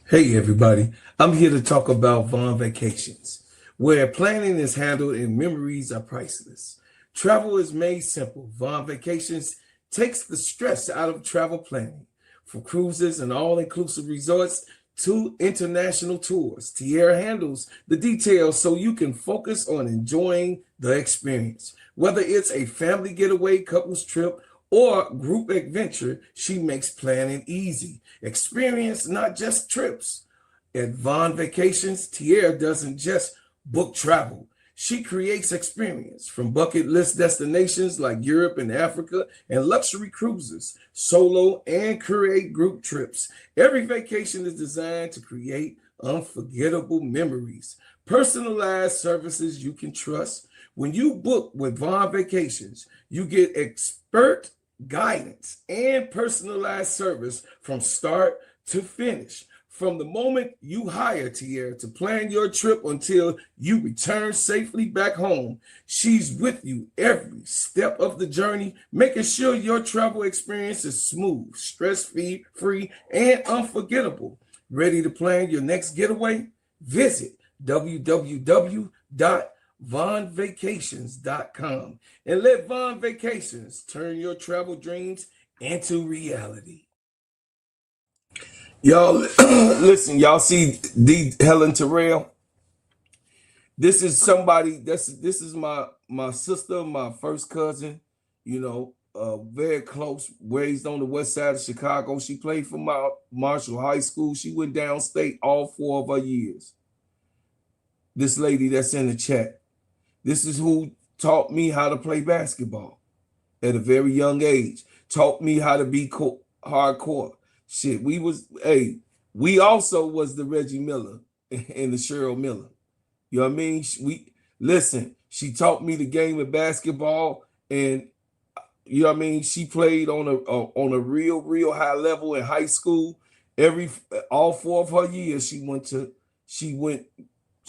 Hey, everybody. I'm here to talk about Vaughn Vacations, where planning is handled and memories are priceless. Travel is made simple. Vaughn Vacations takes the stress out of travel planning. From cruises and all-inclusive resorts to international tours, Tierra handles the details so you can focus on enjoying the experience. Whether it's a family getaway, couples trip, or group adventure, she makes planning easy. Experience, not just trips. At Vaughn Vacations, Tierra doesn't just book travel. She creates experience, from bucket list destinations like Europe and Africa and luxury cruises, solo and create group trips. Every vacation is designed to create unforgettable memories. personalized services you can trust. When you book with Vaughn Vacations, you get expert guidance and personalized service from start to finish. From the moment you hire Tierra to plan your trip until you return safely back home, she's with you every step of the journey, making sure your travel experience is smooth, stress-free, and unforgettable. Ready to plan your next getaway? Visit www.vaughnvacations.com and let Vaughn Vacations turn your travel dreams into reality. Y'all, listen, y'all see D. Helen Terrell? This is somebody, this is my sister, my first cousin, you know, very close, raised on the west side of Chicago. She played for Marshall High School. She went downstate all 4 of her years. This lady that's in the chat, this is who taught me how to play basketball at a very young age, taught me how to be hardcore. Shit, we also was the Reggie Miller and the Cheryl Miller. You know what I mean? She taught me the game of basketball, and you know what I mean? She played on a real high level in high school. All 4 of her years she went to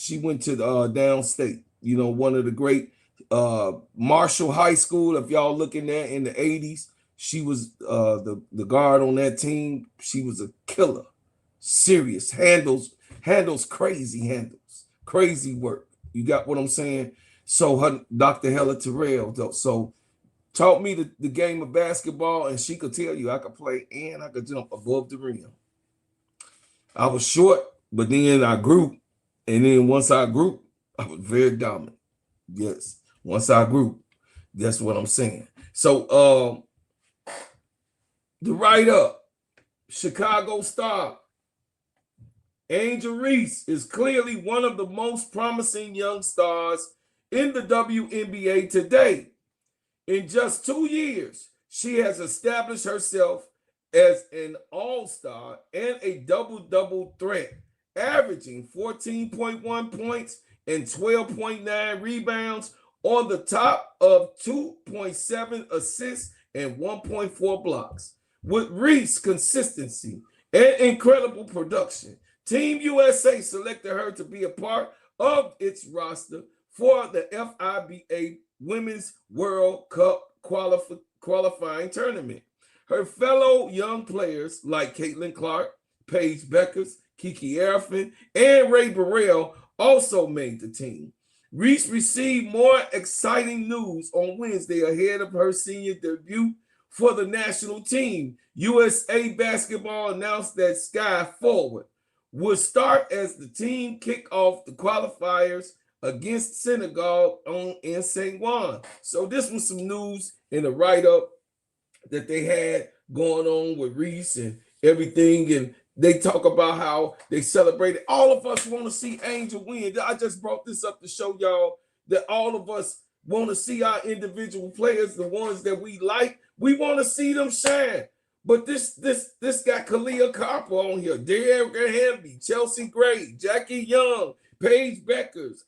downstate. You know, one of the great Marshall High School, if y'all looking at in the 80s. She was the guard on that team. She was a killer. Serious. Handles crazy handles. Crazy work. You got what I'm saying? So her Dr. Helen Terrell, so taught me the game of basketball, and she could tell you I could play and I could jump above the rim. I was short, but then I grew. And then once I grew, I was very dominant. Yes. Once I grew. That's what I'm saying. So the write-up, Chicago Star. Angel Reese is clearly one of the most promising young stars in the WNBA today. In just 2 years, she has established herself as an all-star and a double-double threat, averaging 14.1 points and 12.9 rebounds on the top of 2.7 assists and 1.4 blocks. With Reese consistency and incredible production, Team USA selected her to be a part of its roster for the FIBA Women's World Cup qualifying tournament. Her fellow young players like Caitlin Clark, Paige Beckers, Kiki Arfin, and Ray Burrell also made the team. Reese received more exciting news on Wednesday ahead of her senior debut for the national team. USA Basketball announced that Sky Forward would start as the team kick off the qualifiers against Senegal in St. Juan. So this was some news in the write-up that they had going on with Reese and everything, and they talk about how they celebrated. All of us want to see Angel win. I just brought this up to show y'all that all of us want to see our individual players, the ones that we like. We want to see them shine. But this got Kalia Copper on here, Derrick Hamby, Chelsea Gray, Jackie Young, Paige Beckers,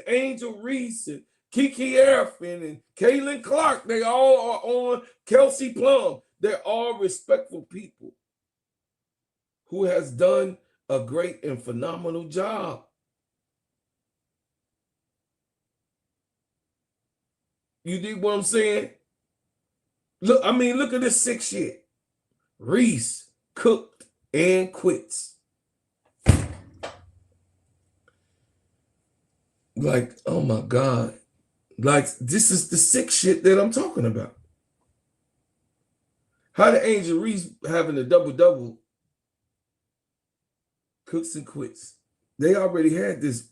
Angel Reese, and Kiki Arfin, and Caitlin Clark. They all are on Kelsey Plum. They're all respectful people who has done a great and phenomenal job. You dig what I'm saying? Look at this sick shit. Reese cooked and quits. Like, oh my God. Like, this is the sick shit that I'm talking about. How the Angel Reese having a double-double cooks and quits. They already had this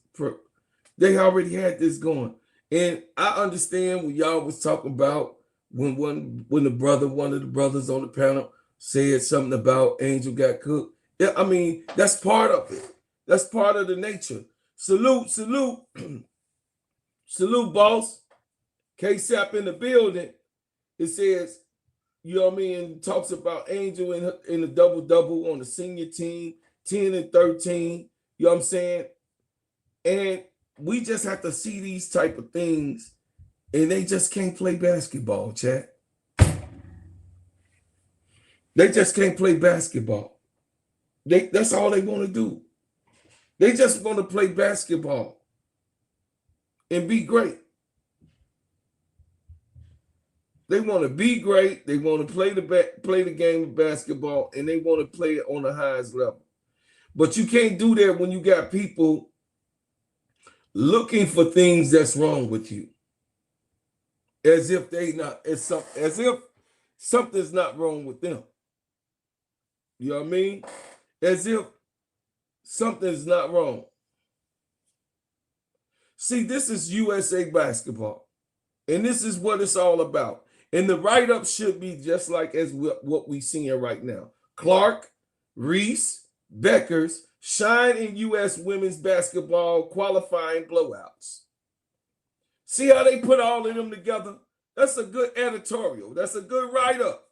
going. And I understand what y'all was talking about when one of the brothers on the panel said something about Angel got cooked. Yeah, I mean, that's part of it. That's part of the nature. Salute, boss. K-Sap in the building. It says, you know what I mean, talks about Angel in the double-double on the senior team, 10 and 13. You know what I'm saying? And we just have to see these type of things, and they just can't play basketball, chat. They just can't play basketball. That's all they want to do. They just want to play basketball and be great. They want to be great. They want to play the game of basketball, and they want to play it on the highest level. But you can't do that when you got people looking for things that's wrong with you, as if something's not wrong with them. You know what I mean? As if something's not wrong. See, this is USA basketball, and this is what it's all about. And the write-up should be just like as what we seeing right now. Clark, Reese, Beckers shine in U.S. women's basketball qualifying blowouts. See how they put all of them together? That's a good editorial. That's a good write-up.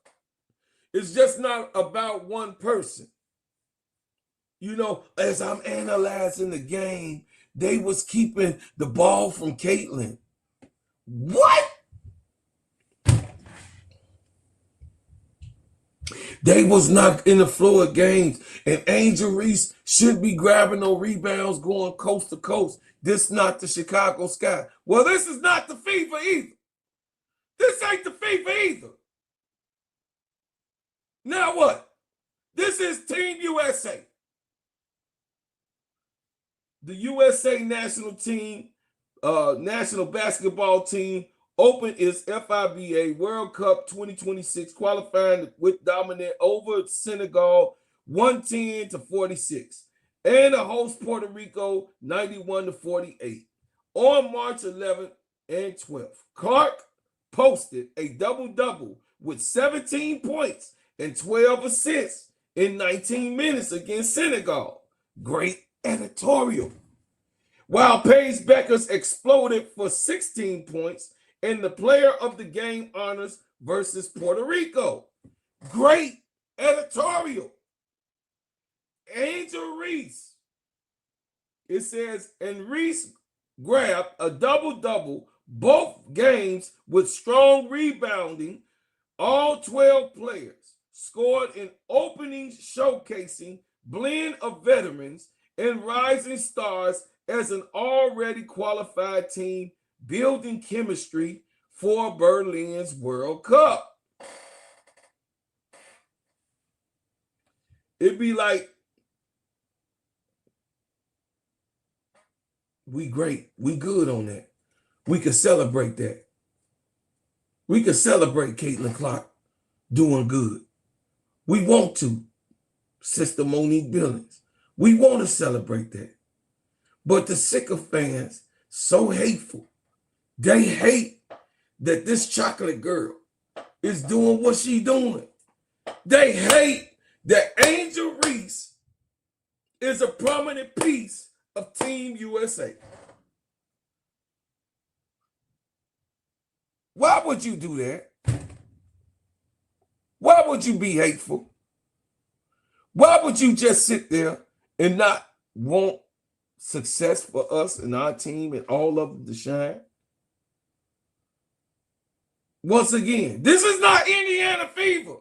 It's just not about one person. You know, as I'm analyzing the game, they was keeping the ball from Caitlin. What? They was not in the flow of games, and Angel Reese should be grabbing no rebounds going coast to coast. This not the Chicago Sky. Well, this is not the FIFA either. This ain't the FIFA either. Now what? This is Team USA. The USA national team, national basketball team, opened its FIBA World Cup 2026 qualifying with Dominatng over Senegal 110-46 and a host Puerto Rico 91-48 on March 11th and 12th. Clark posted a double-double with 17 points and 12 assists in 19 minutes against Senegal. Great editorial. While Paige Beckers exploded for 16 points and the player of the game honors versus Puerto Rico. Great editorial. Angel Reese. It says, and Reese grabbed a double-double both games with strong rebounding. All 12 players scored in openings showcasing blend of veterans and rising stars as an already qualified team building chemistry for Berlin's World Cup. It'd be like, we great, we good on that. We could celebrate that. We could celebrate Caitlin Clark doing good. We want to, Sister Monique Billings. We want to celebrate that. But the sycophants, so hateful. They hate that this chocolate girl is doing what she's doing. They hate that Angel Reese is a prominent piece of Team USA. Why would you do that? Why would you be hateful? Why would you just sit there and not want success for us and our team and all of them to shine? Once again, this is not Indiana fever.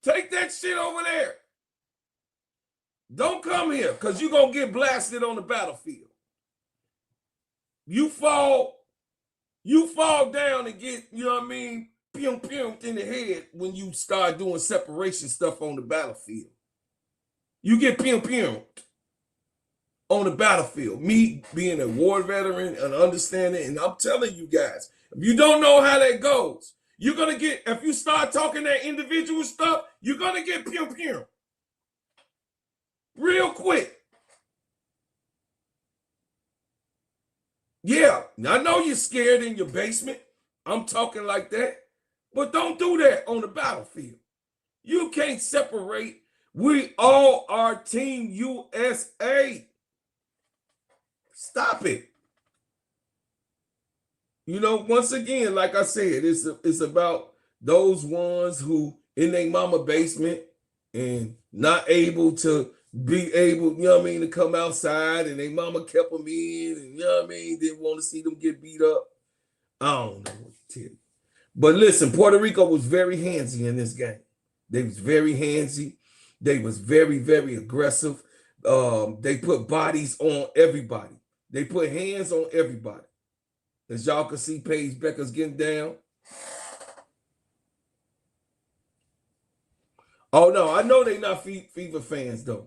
Take that shit over there. Don't come here because you're going to get blasted on the battlefield. You fall down and get, you know what I mean, pum in the head when you start doing separation stuff on the battlefield. You get pum on the battlefield. Me being a war veteran and understanding, and I'm telling you guys, if you don't know how that goes, you're going to get, if you start talking that individual stuff, you're going to get pum real quick. Yeah, I know you're scared in your basement. I'm talking like that. But don't do that on the battlefield. You can't separate. We all are Team USA. Stop it. You know, once again, like I said, it's about those ones who in their mama basement and not able to be able, you know what I mean, to come outside, and their mama kept them in, and you know what I mean, didn't want to see them get beat up. I don't know what to tell you. But listen, Puerto Rico was very handsy in this game. They was very handsy. They was very, very aggressive. They put bodies on everybody. They put hands on everybody. As y'all can see, Paige Becker's getting down. Oh, no, I know they not Fever fans, though.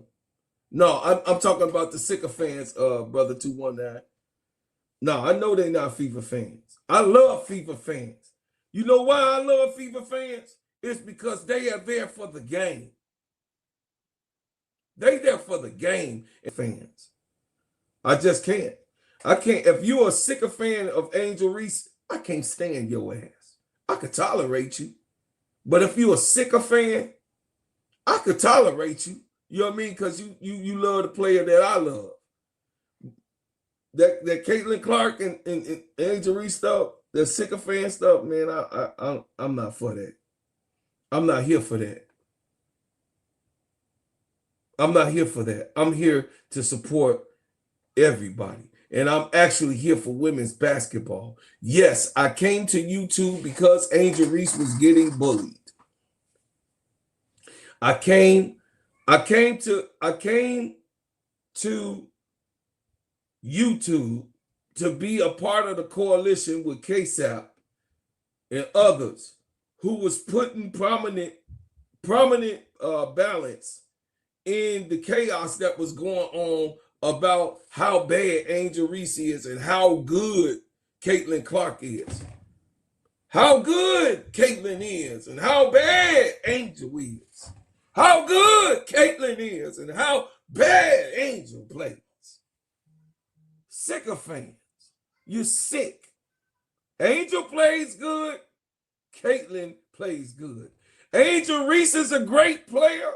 No, I'm talking about the Sicker fans, Brother 219. No, I know they not Fever fans. I love Fever fans. You know why I love Fever fans? It's because they are there for the game. They there for the game, fans. I just can't. I can't. If you're a Sicker fan of Angel Reese, I can't stand your ass. I could tolerate you. But if you're a Sicker fan, I could tolerate you. You know what I mean? Because you love the player that I love. That Caitlin Clark and Angel Reese stuff, the Sicker fan stuff, man, I'm not for that. I'm not here for that. I'm not here for that. I'm here to support everybody. And I'm actually here for women's basketball. Yes, I came to YouTube because Angel Reese was getting bullied. I came to YouTube to be a part of the coalition with KSAP and others who was putting prominent balance in the chaos that was going on about how bad Angel Reese is and how good Caitlin Clark is. How good Caitlin is and how bad Angel is. How good Caitlin is and how bad Angel plays. Sicker fans, you're sick. Angel plays good. Caitlin plays good. Angel Reese is a great player.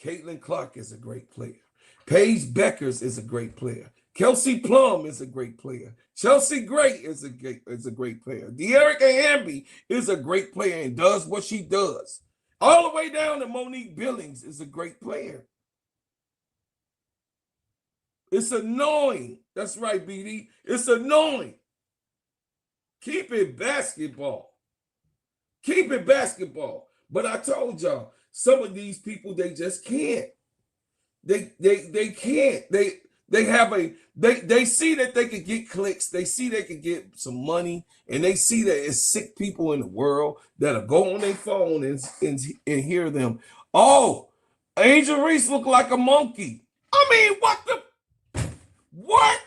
Caitlin Clark is a great player. Paige Beckers is a great player. Kelsey Plum is a great player. Chelsea Gray is a great player. De'Erica Hamby is a great player and does what she does. All the way down to Monique Billings is a great player. It's annoying. That's right, BD. It's annoying. Keep it basketball. Keep it basketball. But I told y'all, some of these people, they just can't. They can't. They see that they could get clicks. They see they could get some money, and they see that it's sick people in the world that'll go on their phone and hear them. Oh, Angel Reese look like a monkey. I mean, what?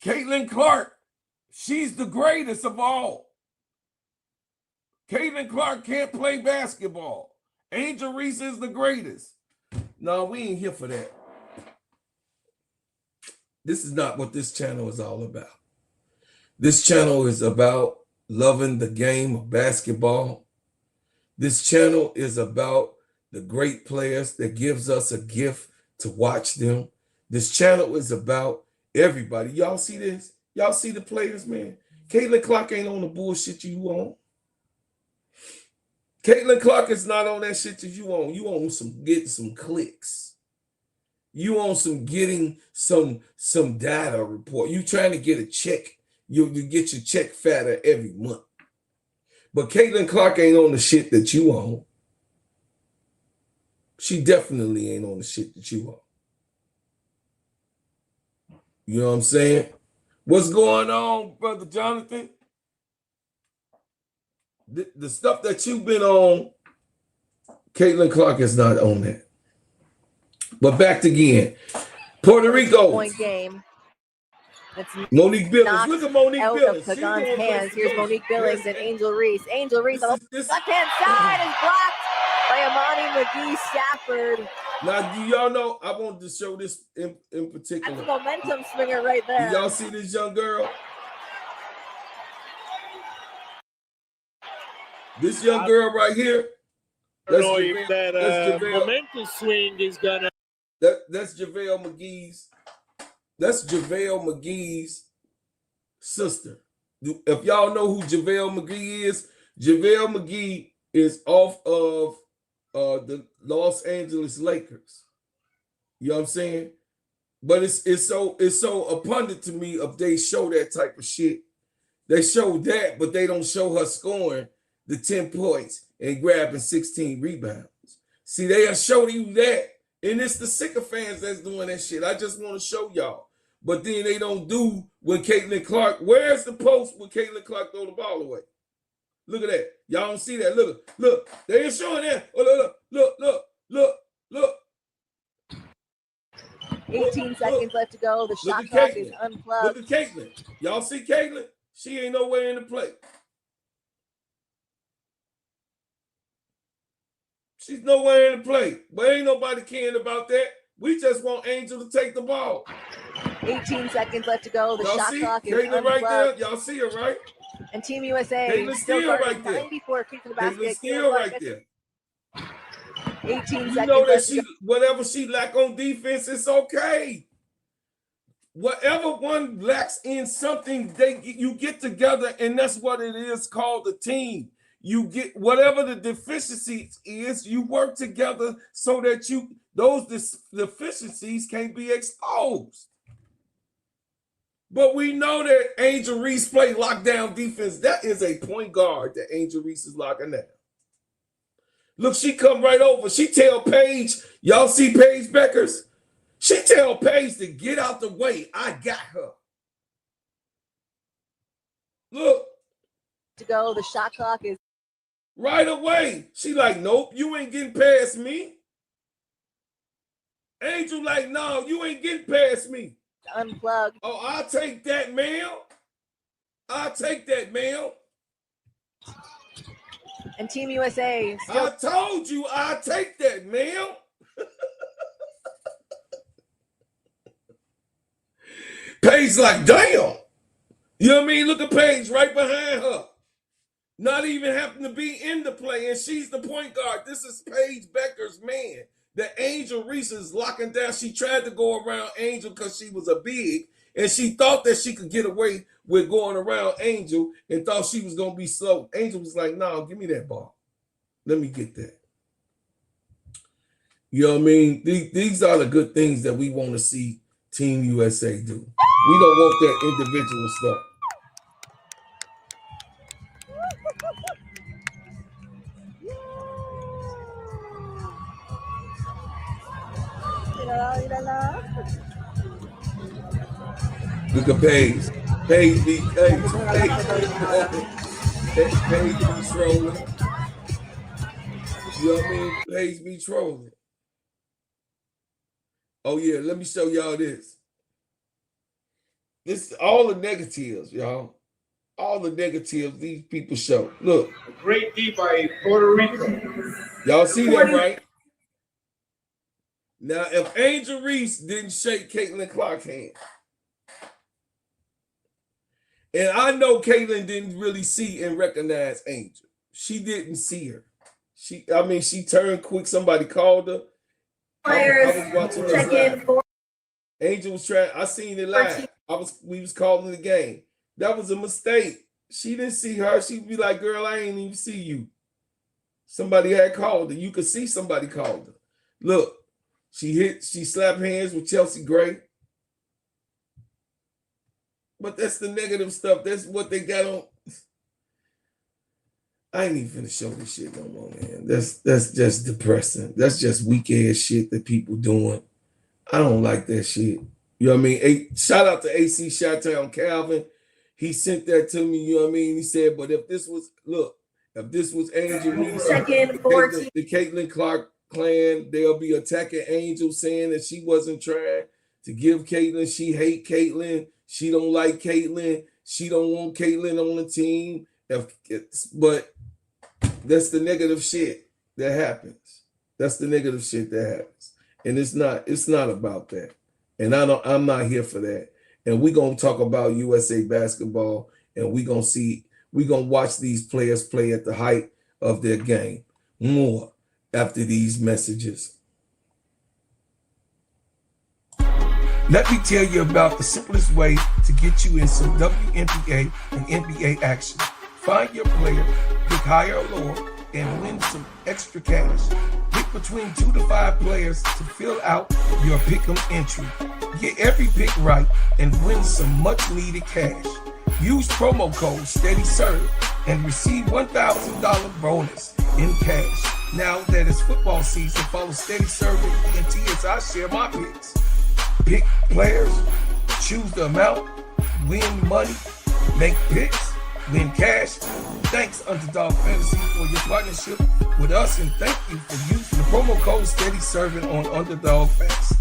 Caitlin Clark, she's the greatest of all. Caitlin Clark can't play basketball. Angel Reese is the greatest. No, we ain't here for that. This is not what this channel is all about. This channel is about loving the game of basketball. This channel is about the great players that gives us a gift to watch them. This channel is about everybody. Y'all see this? Y'all see the players, man? Caitlin Clark ain't on the bullshit you on. Caitlin Clark is not on that shit that you on. You on some getting some clicks. You on some getting some data report. You trying to get a check. You get your check fatter every month. But Caitlin Clark ain't on the shit that you on. She definitely ain't on the shit that you on. You know what I'm saying? What's going on, Brother Jonathan? The stuff that you've been on, Caitlin Clark is not on that. But back again, Puerto Rico. Point game. Monique Billings. Look at Monique out Billings. Of Pagan's hands. Here's Monique Billings and Angel Reese. Angel Reese on the left-hand side is blocked by Amani McGee Stafford. Now, do y'all know, I wanted to show this in particular. That's a momentum swinger right there. Do y'all see this young girl? This young girl right here. I don't know if that momentum swing is gonna. That's JaVale McGee's. That's JaVale McGee's sister. If y'all know who JaVale McGee is, JaVale McGee is off of the Los Angeles Lakers. You know what I'm saying? But it's so a pundit to me if they show that type of shit. They show that, but they don't show her scoring the 10 points and grabbing 16 rebounds. See, they are showing you that. And it's the sycophants that's doing that shit. I just want to show y'all. But then they don't do when Caitlin Clark, where's the post when Caitlin Clark throw the ball away? Look at that. Y'all don't see that. Look. They ain't showing that. Oh, look. 18 seconds left to go. The shot clock is unplugged. Look at Caitlin. Y'all see Caitlin? She ain't nowhere in the play. She's nowhere in the play. But ain't nobody caring about that. We just want Angel to take the ball. 18 seconds left to go. The y'all shot see clock is Caitlin unplugged. right there? Y'all see her, right? And Team USA Caitlin still right there. 94 feet to the basket. Caitlin still right there. 18 seconds you know that left she, whatever she lack on defense, it's okay. Whatever one lacks in something, you get together, and that's what it is called a team. You get whatever the deficiency is, you work together so that those deficiencies can't be exposed. But we know that Angel Reese play lockdown defense. That is a point guard that Angel Reese is locking down. Look, she come right over. She tell Paige, y'all see Paige Beckers? She tell Paige to get out the way. I got her. Look. To go. The shot clock is right away. She like, nope, you ain't getting past me. Angel like, no, you ain't getting past me. Unplugged. Oh, I'll take that, ma'am. I'll take that, ma'am. And Team USA. I told you I'll take that, ma'am. Paige like, damn. You know what I mean? Look at Paige right behind her. Not even happen to be in the play, and she's the point guard. This is Paige Becker's man. The Angel Reese is locking down. She tried to go around Angel because she was a big, and she thought that she could get away with going around Angel and thought she was going to be slow. Angel was like, no, give me that ball. Let me get that. You know what I mean? These are the good things that we want to see Team USA do. We don't want that individual stuff. Look at Paige. Paige be trolling. You know what I mean? Paige be trolling. Oh yeah, let me show y'all this. This is all the negatives, y'all. All the negatives these people show. Look. A great D by Puerto Rico. Y'all see that, right? Now, if Angel Reese didn't shake Caitlin Clark's hand, and I know Caitlin didn't really see and recognize Angel. She didn't see her. She turned quick. Somebody called her. I was watching this live. Angel was trying. I seen it live. We was calling the game. That was a mistake. She didn't see her. She'd be like, girl, I ain't even see you. Somebody had called her. You could see somebody called her. Look, she slapped hands with Chelsea Gray. But that's the negative stuff. That's what they got on. I ain't even finna show this shit no more, man. That's just depressing. That's just weak ass shit that people doing. I don't like that shit. You know what I mean? Shout out to AC Chi-Town Calvin. He sent that to me, you know what I mean? He said, but if this was Angel Reese, the Caitlin Clark clan, they'll be attacking Angel, saying that she wasn't trying to give Caitlin. She hate Caitlin. She don't like Caitlin. She don't want Caitlin on the team. But that's the negative shit that happens. That's the negative shit that happens. And it's not about that. And I'm not here for that. And we're gonna talk about USA basketball, and we're gonna watch these players play at the height of their game more after these messages. Let me tell you about the simplest way to get you in some WNBA and NBA action. Find your player, pick higher or lower, and win some extra cash. Pick between 2 to 5 players to fill out your pick'em entry. Get every pick right and win some much-needed cash. Use promo code SteadyServ and receive $1,000 bonus in cash. Now that it's football season, follow Steadyservn ENT as I share my picks. Pick players, choose the amount, win money, make picks, win cash. Thanks, Underdog Fantasy, for your partnership with us, and thank you for using the promo code SteadyServn on Underdog Fantasy.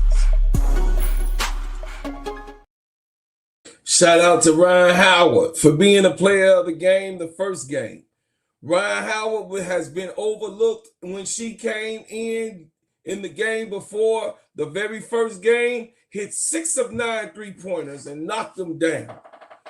Shout out to Ryan Howard for being a player of the game, the first game. Ryan Howard has been overlooked when she came in the game before the very first game, hit 6 of 9 3-pointers and knocked them down.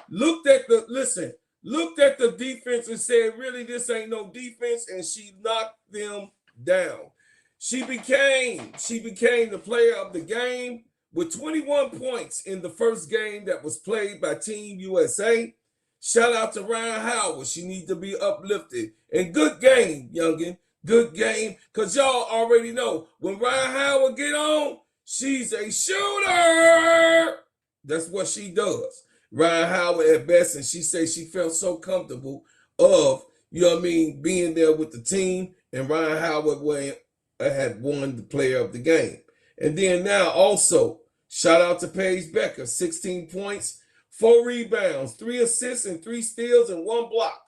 Looked at the defense and said, really, this ain't no defense, and she knocked them down. She became the player of the game with 21 points in the first game that was played by Team USA. Shout out to Ryan Howard. She needs to be uplifted. And good game, youngin. Good game. Because y'all already know, when Ryan Howard get on, she's a shooter. That's what she does. Ryan Howard at best, and she said she felt so comfortable of, being there with the team. And Ryan Howard had won the player of the game. And then now also, shout out to Paige Becker, 16 points, 4 rebounds, 3 assists, and 3 steals, and 1 block.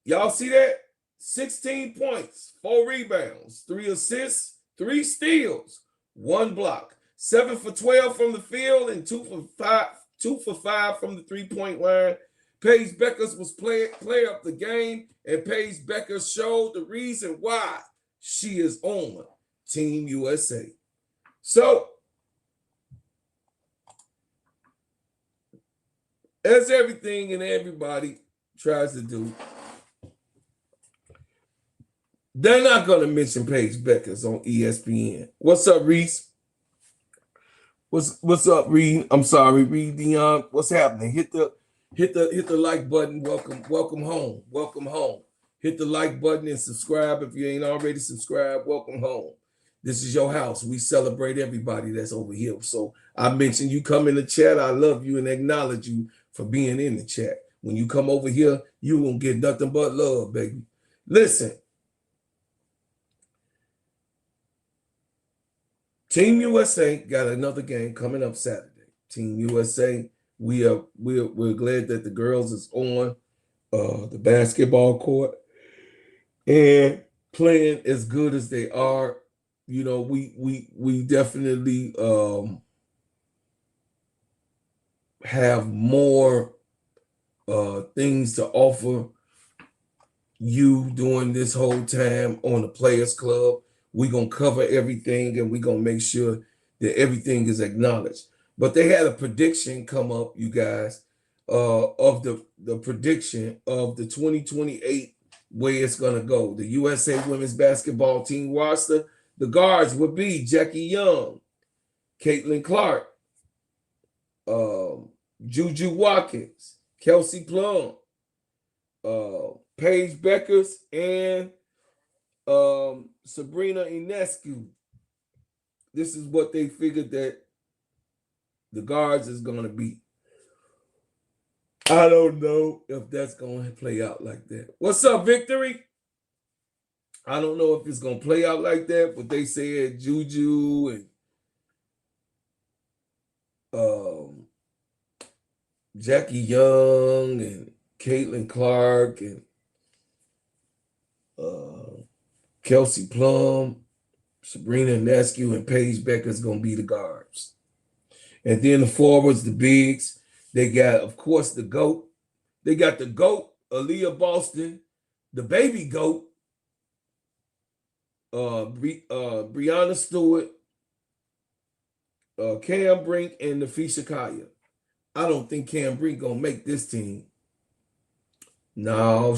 Y'all see that? 16 points, 4 rebounds, 3 assists, 3 steals, 1 block. 7 for 12 from the field and 2 for 5 from the 3-point line. Paige Becker was player of the game, and Paige Becker showed the reason why she is on Team USA. So, as everything and everybody tries to do, they're not going to mention Paige Beckers on ESPN. What's up, Reese? What's up, Reed? I'm sorry, Reed Dion. What's happening? Hit the like button. Welcome home. Welcome home. Hit the like button and subscribe if you ain't already subscribed. Welcome home. This is your house. We celebrate everybody that's over here. So I mentioned you come in the chat. I love you and acknowledge you for being in the chat. When you come over here, you won't get nothing but love, baby. Listen. Team USA got another game coming up Saturday. Team USA, we're glad that the girls is on the basketball court and playing as good as they are. We definitely have more things to offer you during this whole time on the Players Club. We're going to cover everything, and we're going to make sure that everything is acknowledged. But they had a prediction come up, you guys, of the prediction of the 2028 way it's going to go. The USA women's basketball team roster, the guards would be Jackie Young, Caitlin Clark, Juju Watkins, Kelsey Plum, Paige Beckers, and Sabrina Ionescu. This is what they figured that the guards is going to be. I don't know if that's going to play out like that. What's up, Victory? I don't know if it's going to play out like that, but they said Juju and Jackie Young and Caitlin Clark and Kelsey Plum, Sabrina Ionescu, and Paige Becker is going to be the guards. And then the forwards, the bigs, they got, of course, the GOAT. They got the GOAT, Aaliyah Boston, the baby GOAT, Breanna Stewart, Cam Brink, and Nafisha Kaya. I don't think Cam Brink going to make this team. No,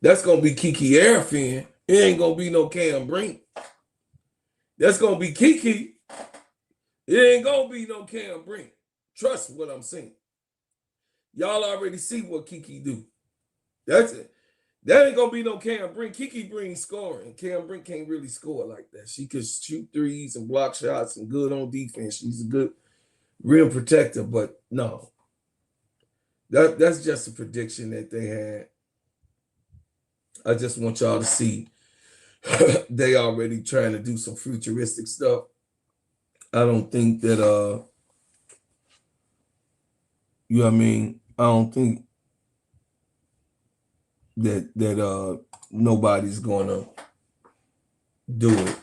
that's going to be Kiki Arafin. It ain't going to be no Cam Brink. That's going to be Kiki. It ain't going to be no Cam Brink. Trust what I'm saying. Y'all already see what Kiki do. That's it. That ain't gonna be no Cam Brink. Kiki Brink scoring. Cam Brink can't really score like that. She could shoot threes and block shots and good on defense. She's a good rim protector, but no. That's just a prediction that they had. I just want y'all to see they already trying to do some futuristic stuff. I don't think that you know what I mean? I don't think that nobody's gonna do it.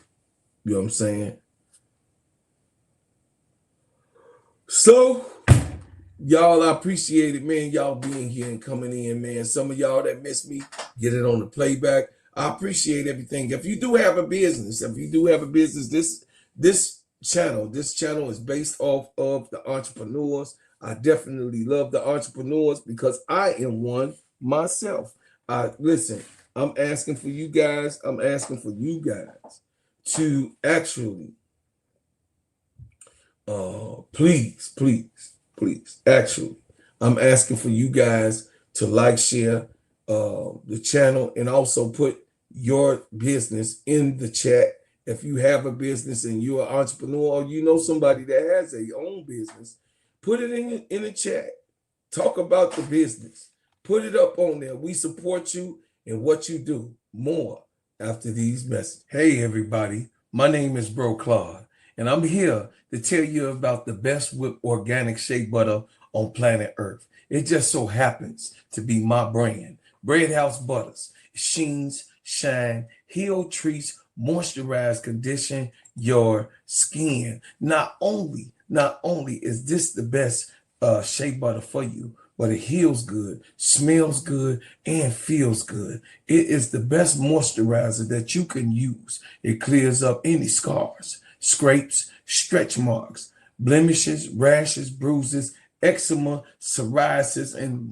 You know what I'm saying? So y'all, I appreciate it, man. Y'all being here and coming in, man. Some of y'all that missed me, get it on the playback. I appreciate everything. If you do have a business, this channel is based off of the entrepreneurs. I definitely love the entrepreneurs because I am one myself. Listen, I'm asking for you guys to actually please, actually, I'm asking for you guys to like, share the channel, and also put your business in the chat. If you have a business and you're an entrepreneur, or you know somebody that has their own business, put it in the chat. Talk about the business. Put it up on there. We support you in what you do. More after these messages. Hey, everybody. My name is Bro Claude, and I'm here to tell you about the best whipped organic shea butter on planet Earth. It just so happens to be my brand. Bread House Butters. Sheens, shine, heal, treats, moisturize, condition your skin. Not only is this the best shea butter for you, but it heals good, smells good, and feels good. It is the best moisturizer that you can use. It clears up any scars, scrapes, stretch marks, blemishes, rashes, bruises, eczema, psoriasis, and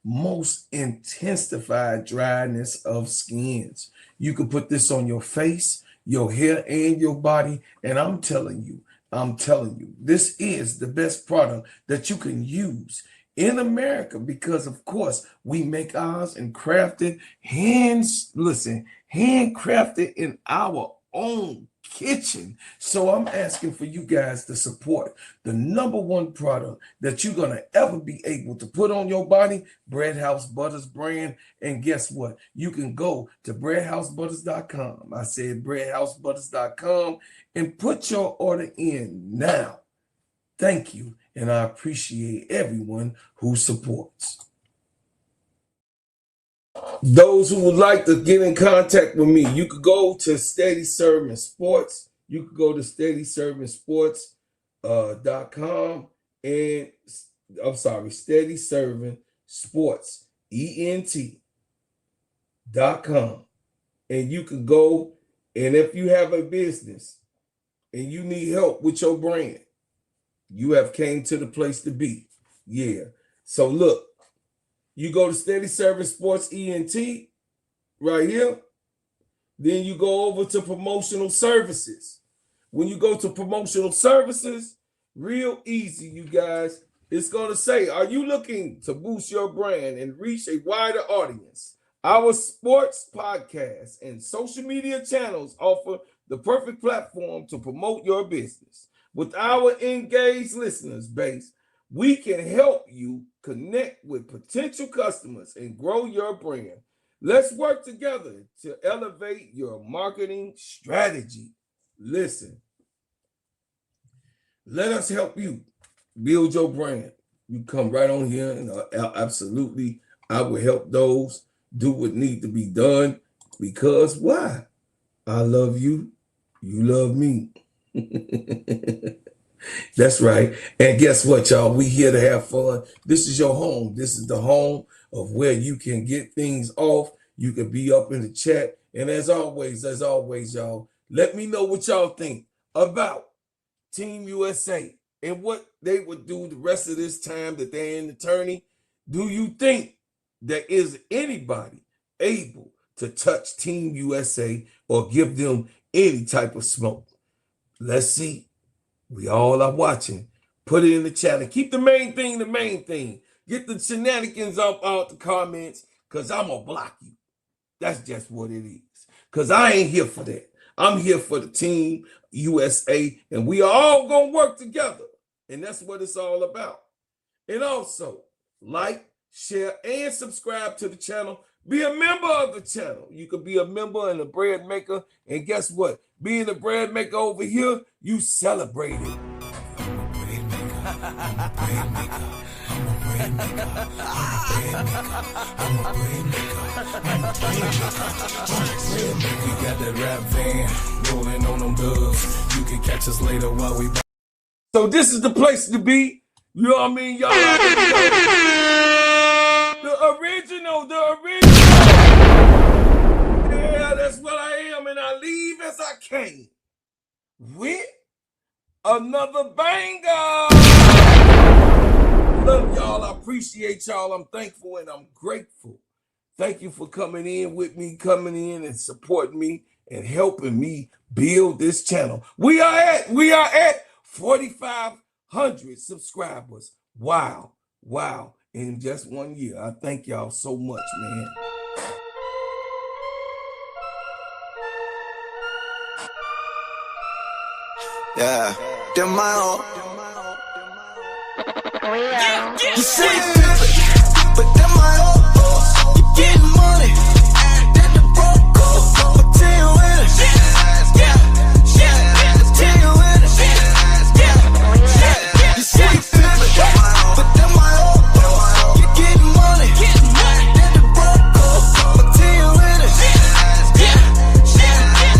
most intensified dryness of skins. You can put this on your face, your hair, and your body, and I'm telling you, this is the best product that you can use in America because, of course, we make ours and crafted, handcrafted in our own kitchen. So I'm asking for you guys to support the #1 product that you're going to ever be able to put on your body, Bread House Butters brand. And guess what? You can go to breadhousebutters.com. I said breadhousebutters.com and put your order in now. Thank you. And I appreciate everyone who supports. Those who would like to get in contact with me, you could go to Steady Serving Sports. You could go to Steadyservinsports.com and Steadyservinsportsent.com. And you could go, and if you have a business and you need help with your brand, you have came to the place to be. Yeah. So look, you go to Steady Serving Sports ENT right here. Then you go over to promotional services. When you go to promotional services, real easy, you guys. It's going to say, are you looking to boost your brand and reach a wider audience? Our sports podcasts and social media channels offer the perfect platform to promote your business. With our engaged listeners base, we can help you connect with potential customers and grow your brand. Let's work together to elevate your marketing strategy. Listen, let us help you build your brand. You come right on here and absolutely, I will help those do what need to be done because why? I love you. You love me. That's right. And guess what, y'all? We here to have fun. This is your home. This is the home of where you can get things off. You can be up in the chat. And as always, y'all, let me know what y'all think about Team USA and what they would do the rest of this time that they're in the tourney. Do you think there is anybody able to touch Team USA or give them any type of smoke? Let's see. We all are watching. Put it in the chat and keep the main thing the main thing. Get the shenanigans up out the comments. because I'm going to block you. That's just what it is. Because I ain't here for that. I'm here for the team, USA, and we are all going to work together. And that's what it's all about. And also, like, share, and subscribe to the channel. Be a member of the channel. You could be a member and a bread maker. And guess what? Being a bread maker over here, you celebrate it. I'm a bread maker. I'm a bread maker. I'm a bread maker. I'm a bread maker. I'm a bread maker. We got that rap van rolling on them dubs. You can catch us later while we. So this is the place to be. You know what I mean? Y'all the original. Yeah, that's what I am. And I leave as I came with another banger. Love y'all. I appreciate y'all. I'm thankful and I'm grateful. Thank you for coming in with me, coming in and supporting me and helping me build this channel. We are at 4,500 subscribers. Wow. In just 1 year. I thank y'all so much, man. Yeah, them my own. You say, but them my own.